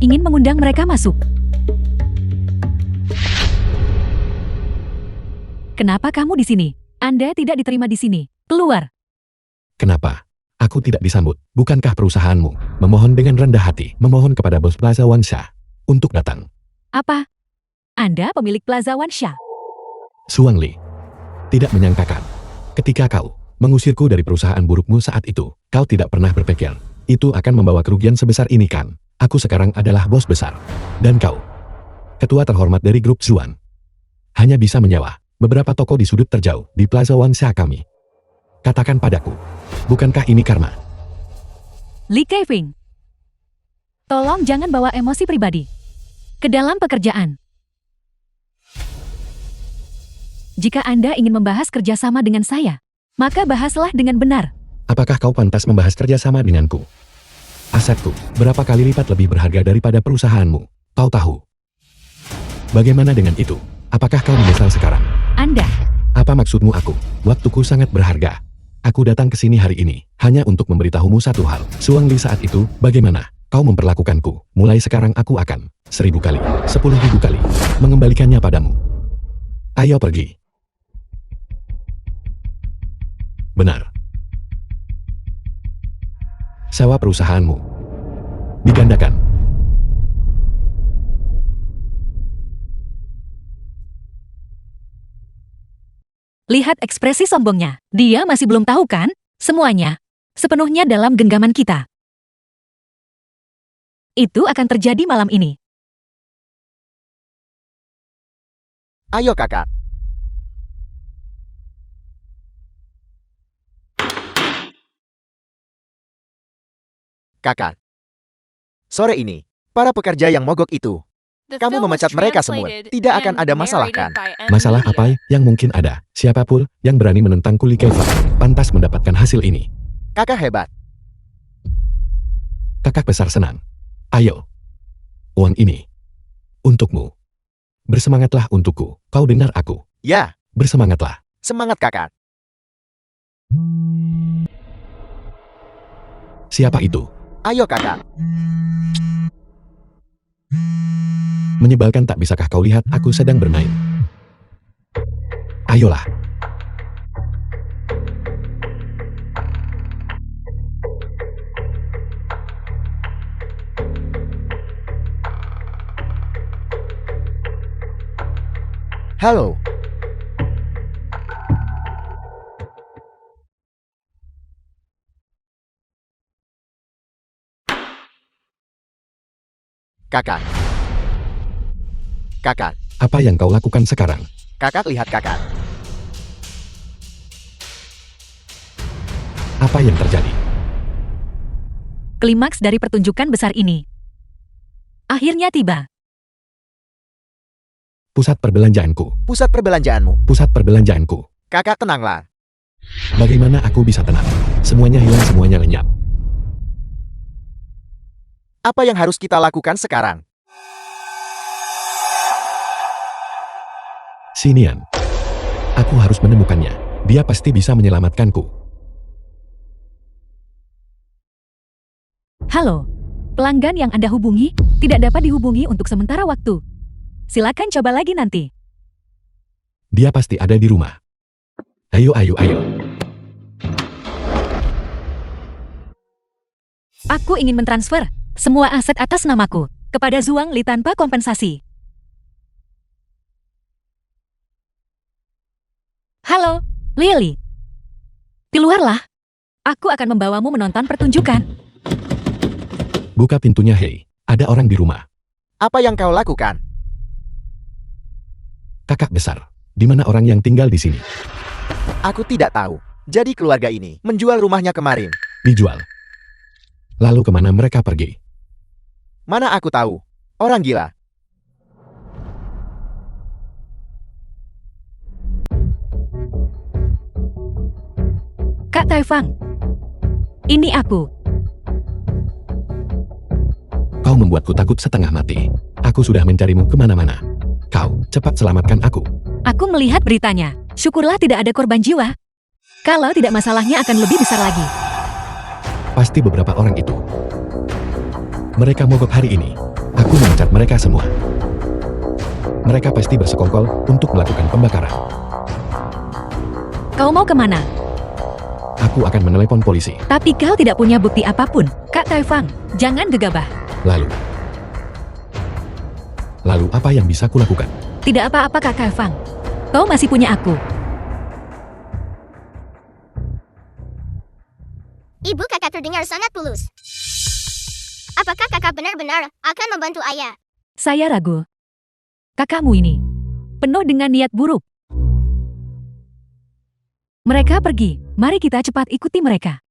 Ingin mengundang mereka masuk. Kenapa kamu di sini? Anda tidak diterima di sini. Keluar. Kenapa? Aku tidak disambut. Bukankah perusahaanmu memohon dengan rendah hati, memohon kepada bos Plaza Wansha untuk datang? Apa? Anda pemilik Plaza Wansha. Zhuang Li. Tidak menyangkakan. Ketika kau mengusirku dari perusahaan burukmu saat itu, kau tidak pernah berpikir itu akan membawa kerugian sebesar ini kan? Aku sekarang adalah bos besar. Dan kau, ketua terhormat dari grup Zuan, hanya bisa menyewa beberapa toko di sudut terjauh di Plaza Wansha kami. Katakan padaku, bukankah ini karma? Li Keifing, tolong jangan bawa emosi pribadi. ke dalam pekerjaan. Jika Anda ingin membahas kerjasama dengan saya, maka bahaslah dengan benar. Apakah kau pantas membahas kerjasama denganku? Asetku berapa kali lipat lebih berharga daripada perusahaanmu. Kau tahu. Bagaimana dengan itu? Apakah kau menyesal sekarang? Anda, Apa maksudmu aku? Waktuku sangat berharga. Aku datang ke sini hari ini hanya untuk memberitahumu satu hal. Suang Li saat itu, bagaimana kau memperlakukanku? Mulai sekarang aku akan 1000 kali, 10.000 kali mengembalikannya padamu. Ayo pergi. Benar. Sewa perusahaanmu digandakan. lihat ekspresi sombongnya. Dia masih belum tahu kan? Semuanya sepenuhnya dalam genggaman kita. Itu akan terjadi malam ini. Ayo kakak. Kakak. Sore ini, para pekerja yang mogok itu, The kamu film was memecat mereka semua. translated Tidak akan and ada masalah, narrated kan? by M. Masalah Media. apa yang mungkin ada? Siapapun yang berani menentangku Li Keifang pantas mendapatkan hasil ini. Kakak hebat. Kakak besar senang. Ayo. Uang ini. Untukmu. Bersemangatlah untukku. Kau dengar aku. Ya, Bersemangatlah. semangat kakak. Siapa itu? Ayo kakak. Menyebalkan, tak bisakah kau lihat aku sedang bermain? Ayolah. Halo. Kakak. Kakak. Apa yang kau lakukan sekarang? Kakak lihat kakak. Apa yang terjadi? Klimaks dari pertunjukan besar ini akhirnya tiba. Pusat perbelanjaanku. Pusat perbelanjaanmu. Pusat perbelanjaanku. Kakak tenanglah. Bagaimana aku bisa tenang? Semuanya hilang, semuanya lenyap. Apa yang harus kita lakukan sekarang? Sinian. Aku harus menemukannya. Dia pasti bisa menyelamatkanku. Halo, pelanggan yang Anda hubungi tidak dapat dihubungi untuk sementara waktu. Silakan coba lagi nanti. Dia pasti ada di rumah. Ayo, ayo, ayo. Aku ingin mentransfer semua aset atas namaku kepada Zhuang Li tanpa kompensasi. Halo, Lily. Keluarlah. Aku akan membawamu menonton pertunjukan. Buka pintunya, hei. Ada orang di rumah. Apa yang kau lakukan? Kakak besar. Di mana orang yang tinggal di sini? Aku tidak tahu. Jadi keluarga ini menjual rumahnya kemarin. Dijual. Lalu kemana mereka pergi? Mana aku tahu. Orang gila. Kak Taifang. Ini aku. Kau membuatku takut setengah mati. Aku sudah mencarimu kemana-mana. Kau, cepat selamatkan aku. Aku melihat beritanya. Syukurlah tidak ada korban jiwa. Kalau tidak, masalahnya akan lebih besar lagi. Pasti beberapa orang itu. Mereka mogok hari ini. Aku memecat mereka semua. Mereka pasti bersekongkol untuk melakukan pembakaran. Kau mau kemana? Aku akan menelepon polisi. Tapi kau tidak punya bukti apapun. Kak Taifang, jangan gegabah. Lalu apa yang bisa kulakukan? Tidak apa-apa Kak Taifang. Kau masih punya aku. Ibu kakak terdengar sangat tulus. Apakah kakak benar-benar akan membantu ayah? Saya ragu. Kakakmu ini penuh dengan niat buruk. Mereka pergi. Mari kita cepat ikuti mereka.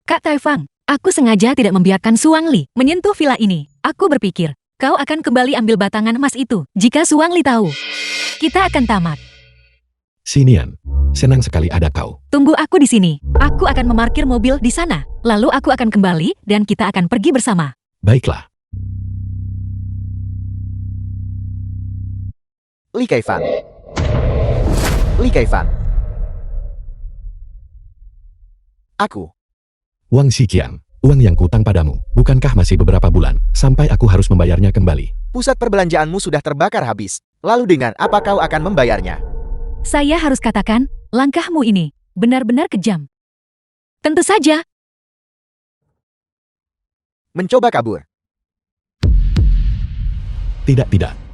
Kak Taifang, Aku sengaja tidak membiarkan Suang Li menyentuh villa ini. Aku berpikir, kau akan kembali ambil batangan emas itu. Jika Suang Li tahu, kita akan tamat. Xinian, senang sekali ada kau. Tunggu aku di sini. Aku akan memarkir mobil di sana. Lalu aku akan kembali dan kita akan pergi bersama. Baiklah. Li Kaifang. Li Kaifang. Aku. Wang Xiqiang, uang yang kutang padamu, bukankah masih beberapa bulan, sampai aku harus membayarnya kembali? Pusat perbelanjaanmu sudah terbakar habis. Lalu dengan apa kau akan membayarnya? Saya harus katakan, langkahmu ini benar-benar kejam. Tentu saja. Mencoba kabur. Tidak.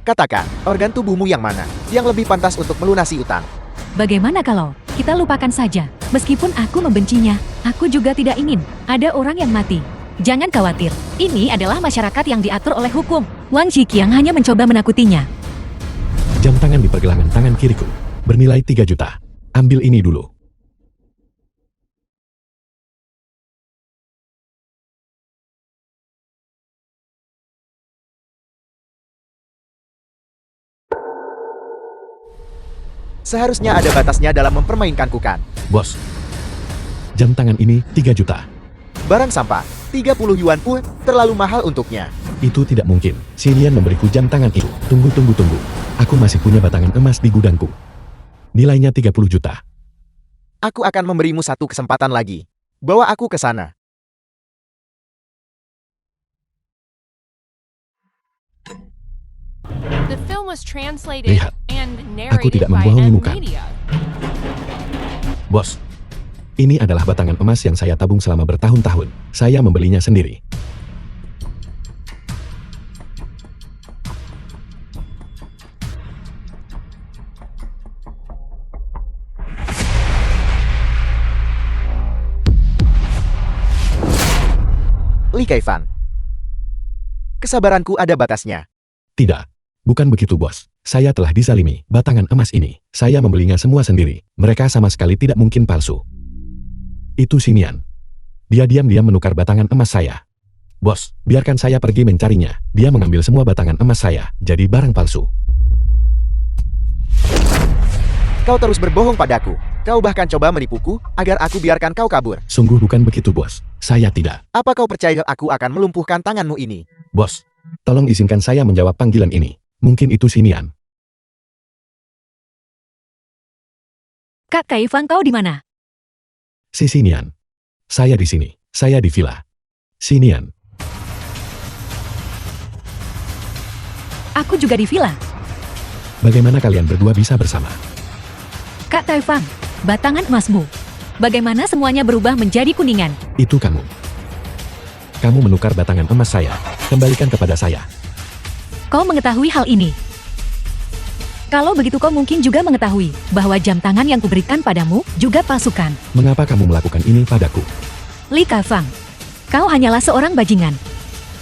Katakan, organ tubuhmu yang mana yang lebih pantas untuk melunasi utang? Bagaimana kalau kita lupakan saja? Meskipun aku membencinya, aku juga tidak ingin ada orang yang mati. Jangan khawatir, ini adalah masyarakat yang diatur oleh hukum. Wang Xiqiang hanya mencoba menakutinya. Jam tangan di pergelangan tangan kiriku, bernilai 3 juta. Ambil ini dulu. Seharusnya ada batasnya dalam mempermainkanku kan? Bos, jam tangan ini 3 juta. Barang sampah, 30 yuan pun terlalu mahal untuknya. Itu tidak mungkin. Xinian memberiku jam tangan itu. Tunggu. Aku masih punya batangan emas di gudangku. Nilainya 30 juta. Aku akan memberimu satu kesempatan lagi. Bawa aku ke sana. The film was translated Lihat, and aku narrated tidak by membohongimu M kan? Media. Bos, ini adalah batangan emas yang saya tabung selama bertahun-tahun. Saya membelinya sendiri. Li Kaifang. Kesabaranku ada batasnya. Tidak, bukan begitu bos. Saya telah dizalimi. Batangan emas ini, saya membelinya semua sendiri. Mereka sama sekali tidak mungkin palsu. Itu Xinian. Dia diam-diam menukar batangan emas saya. Bos, biarkan saya pergi mencarinya. Dia mengambil semua batangan emas saya, jadi barang palsu. Kau terus berbohong padaku. Kau bahkan coba menipuku agar aku biarkan kau kabur. Sungguh bukan begitu bos. Saya tidak. Apa kau percaya aku akan melumpuhkan tanganmu ini? Bos, tolong izinkan saya menjawab panggilan ini. Mungkin itu Xinian. Kak Kaifang, kau di mana? Si Xinian. Saya di sini. Saya di villa. Xinian. Aku juga di villa. Bagaimana kalian berdua bisa bersama? Kak Kaifang, batangan emasmu. Bagaimana semuanya berubah menjadi kuningan? Itu kamu. Kamu menukar batangan emas saya. Kembalikan kepada saya. Kau mengetahui hal ini. Kalau begitu kau mungkin juga mengetahui bahwa jam tangan yang kuberikan padamu juga palsukan. Mengapa kamu melakukan ini padaku? Li Kaifang, kau hanyalah seorang bajingan.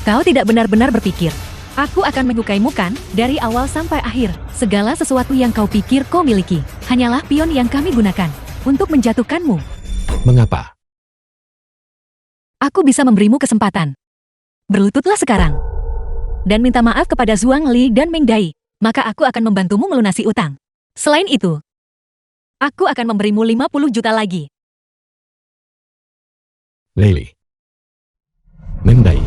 Kau tidak benar-benar berpikir. Aku akan menyukaimu kan, dari awal sampai akhir. Segala sesuatu yang kau pikir kau miliki, hanyalah pion yang kami gunakan untuk menjatuhkanmu. Mengapa? Aku bisa memberimu kesempatan. Berlututlah sekarang. Dan minta maaf kepada Zhuang Li dan Meng Dai. Maka aku akan membantumu melunasi utang. Selain itu, aku akan memberimu 50 juta lagi. Leili. Meng Dai.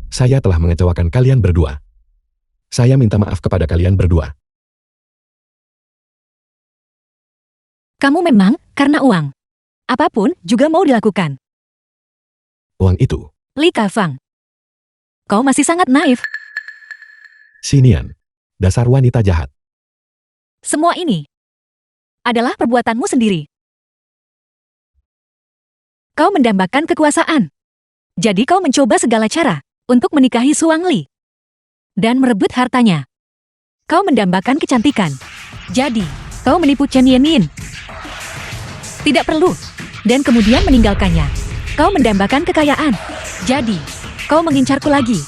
Saya telah mengecewakan kalian berdua. Saya minta maaf kepada kalian berdua. Kamu memang karena uang. Apapun juga mau dilakukan. Uang itu. Li Kaifang, kau masih sangat naif. Xinian. Dasar wanita jahat. Semua ini adalah perbuatanmu sendiri. Kau mendambakan kekuasaan. Jadi kau mencoba segala cara untuk menikahi Zhuang Li dan merebut hartanya. Kau mendambakan kecantikan. Jadi, kau menipu Chen Yanyin. Tidak perlu. Dan kemudian meninggalkannya. Kau mendambakan kekayaan. Jadi, kau mengincarku lagi.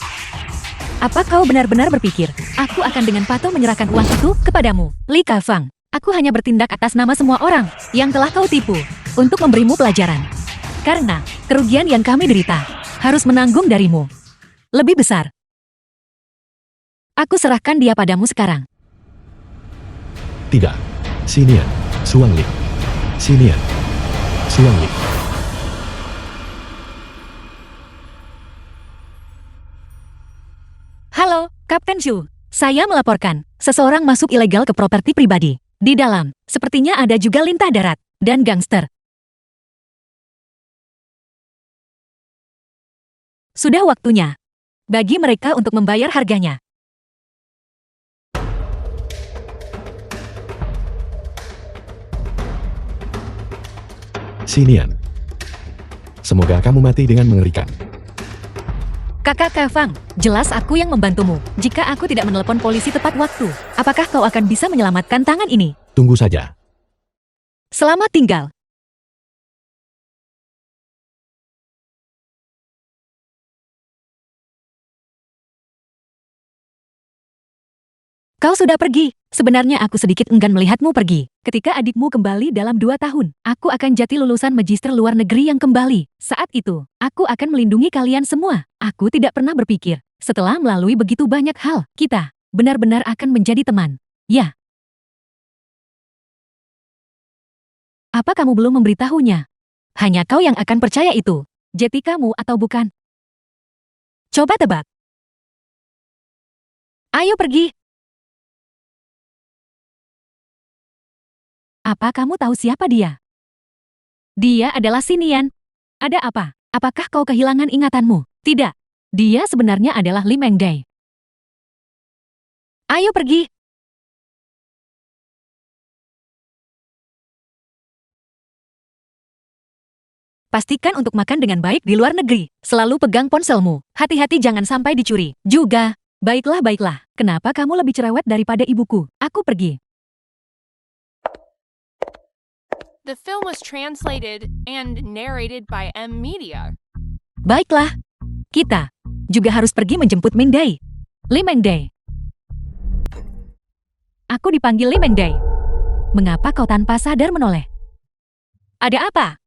Apa kau benar-benar berpikir, aku akan dengan patuh menyerahkan uang itu kepadamu? Li Kaifang, aku hanya bertindak atas nama semua orang yang telah kau tipu untuk memberimu pelajaran. Karena kerugian yang kami derita harus menanggung darimu. Lebih besar. Aku serahkan dia padamu sekarang. Tidak. Xinian, Xuangli. Xinian, Xuangli. Halo, Kapten Zhu. Saya melaporkan, seseorang masuk ilegal ke properti pribadi. Di dalam, sepertinya ada juga lintah darat dan gangster. Sudah waktunya bagi mereka untuk membayar harganya. Xinian. Semoga kamu mati dengan mengerikan. Kakak Kafang, jelas aku yang membantumu. Jika aku tidak menelepon polisi tepat waktu, apakah kau akan bisa menyelamatkan tangan ini? Tunggu saja. Selamat tinggal. Kau sudah pergi. Sebenarnya aku sedikit enggan melihatmu pergi. Ketika adikmu kembali dalam 2 tahun, aku akan jadi lulusan magister luar negeri yang kembali. Saat itu, aku akan melindungi kalian semua. Aku tidak pernah berpikir, setelah melalui begitu banyak hal, kita benar-benar akan menjadi teman. Ya. Apa kamu belum memberitahunya? Hanya kau yang akan percaya itu. Jeti kamu atau bukan? Coba tebak. Ayo pergi. Apa kamu tahu siapa dia? Dia adalah Xinian. Ada apa? Apakah kau kehilangan ingatanmu? Tidak. Dia sebenarnya adalah Li Mengdai. Ayo pergi. Pastikan untuk makan dengan baik di luar negeri. Selalu pegang ponselmu. Hati-hati jangan sampai dicuri. Juga. Baiklah, baiklah. Kenapa kamu lebih cerewet daripada ibuku? Aku pergi. The film was translated and narrated by M Media. Baiklah. Kita juga harus pergi menjemput Mengdai. Li Mengdai. Aku dipanggil Li Mengdai. Mengapa kau tanpa sadar menoleh? Ada apa?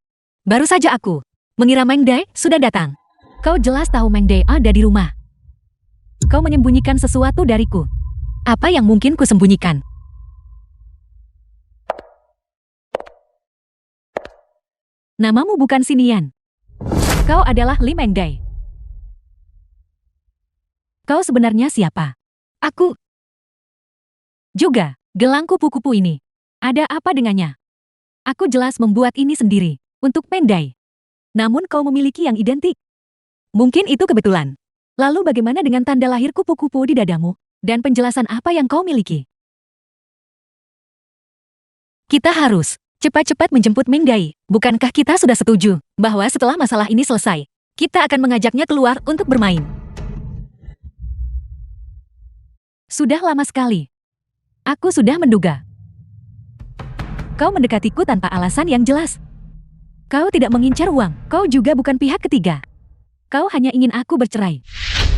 Baru saja aku mengira Mengdai sudah datang. Kau jelas tahu Mengdai ada di rumah. Kau menyembunyikan sesuatu dariku. Apa yang mungkin kusembunyikan? Namamu bukan Xinian. Kau adalah Li Mengdai. Kau sebenarnya siapa? Aku juga gelang kupu-kupu ini. Ada apa dengannya? Aku jelas membuat ini sendiri untuk Mengdai. Namun kau memiliki yang identik. Mungkin itu kebetulan. Lalu bagaimana dengan tanda lahir kupu-kupu di dadamu? Dan penjelasan apa yang kau miliki? Kita harus cepat-cepat menjemput Mengdai. Bukankah kita sudah setuju bahwa setelah masalah ini selesai, kita akan mengajaknya keluar untuk bermain? Sudah lama sekali. Aku sudah menduga. Kau mendekatiku tanpa alasan yang jelas. Kau tidak mengincar uang. Kau juga bukan pihak ketiga. Kau hanya ingin aku bercerai.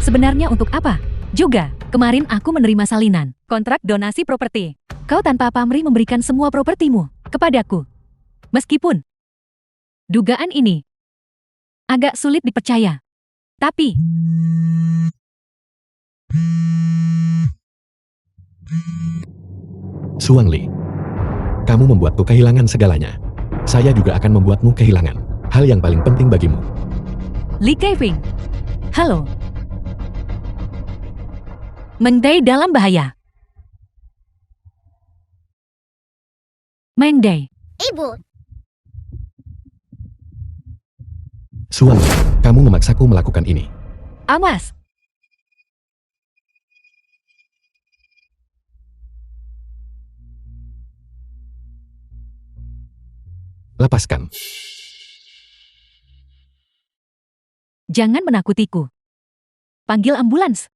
Sebenarnya untuk apa? Juga, kemarin aku menerima salinan kontrak donasi properti. Kau tanpa pamrih memberikan semua propertimu kepadaku. Meskipun dugaan ini agak sulit dipercaya. Tapi Xuangli, kamu membuatku kehilangan segalanya. Saya juga akan membuatmu kehilangan hal yang paling penting bagimu. Li Keifing. Halo. Mengdai dalam bahaya. Mengdai. Ibu, Xuangli, kamu memaksaku melakukan ini. Awas. Lepaskan. Jangan menakutiku. Panggil ambulans.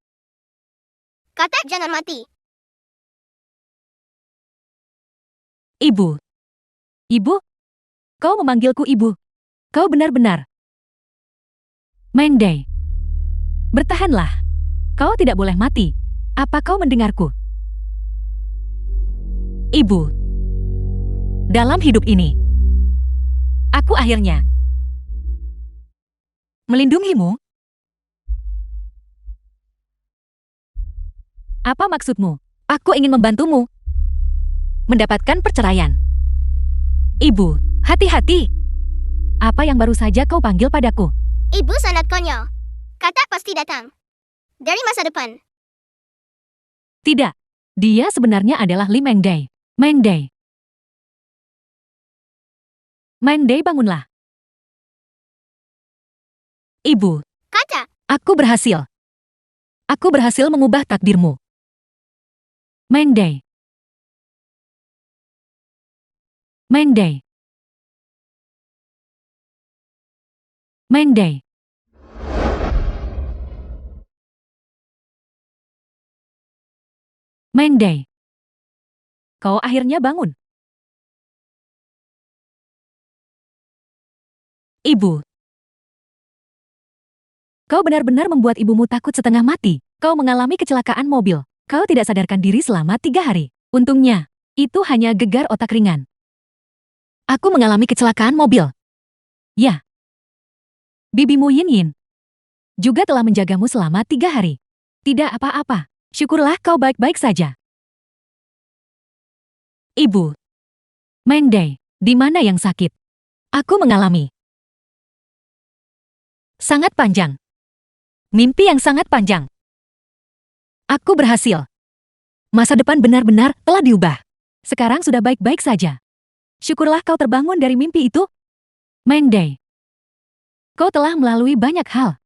kata jangan mati. Ibu. Ibu? Kau memanggilku ibu. Kau benar-benar. Mengdai. Bertahanlah. Kau tidak boleh mati. Apa kau mendengarku? Ibu. Dalam hidup ini, aku akhirnya Melindungimu? Apa maksudmu? Aku ingin membantumu mendapatkan perceraian. Ibu, hati-hati. Apa yang baru saja kau panggil padaku? Ibu sangat konyol. Kata pasti datang. Dari masa depan. Tidak. Dia sebenarnya adalah Li Mengdai. Mengdai. Mengdai, bangunlah. Ibu, Kata, aku berhasil. Aku berhasil mengubah takdirmu. Mengdai. Mengdai. Mengdai. Mengdai. Kau akhirnya bangun. Ibu. Kau benar-benar membuat ibumu takut setengah mati. Kau mengalami kecelakaan mobil. Kau tidak sadarkan diri selama 3 hari. Untungnya, itu hanya gegar otak ringan. Aku mengalami kecelakaan mobil. Ya. Bibimu Yin Yin juga telah menjagamu selama 3 hari. Tidak apa-apa. Syukurlah kau baik-baik saja. Ibu. Mengdai, di mana yang sakit? Aku mengalami sangat panjang. Mimpi yang sangat panjang. Aku berhasil. Masa depan benar-benar telah diubah. Sekarang sudah baik-baik saja. Syukurlah kau terbangun dari mimpi itu. Mengdai. Kau telah melalui banyak hal.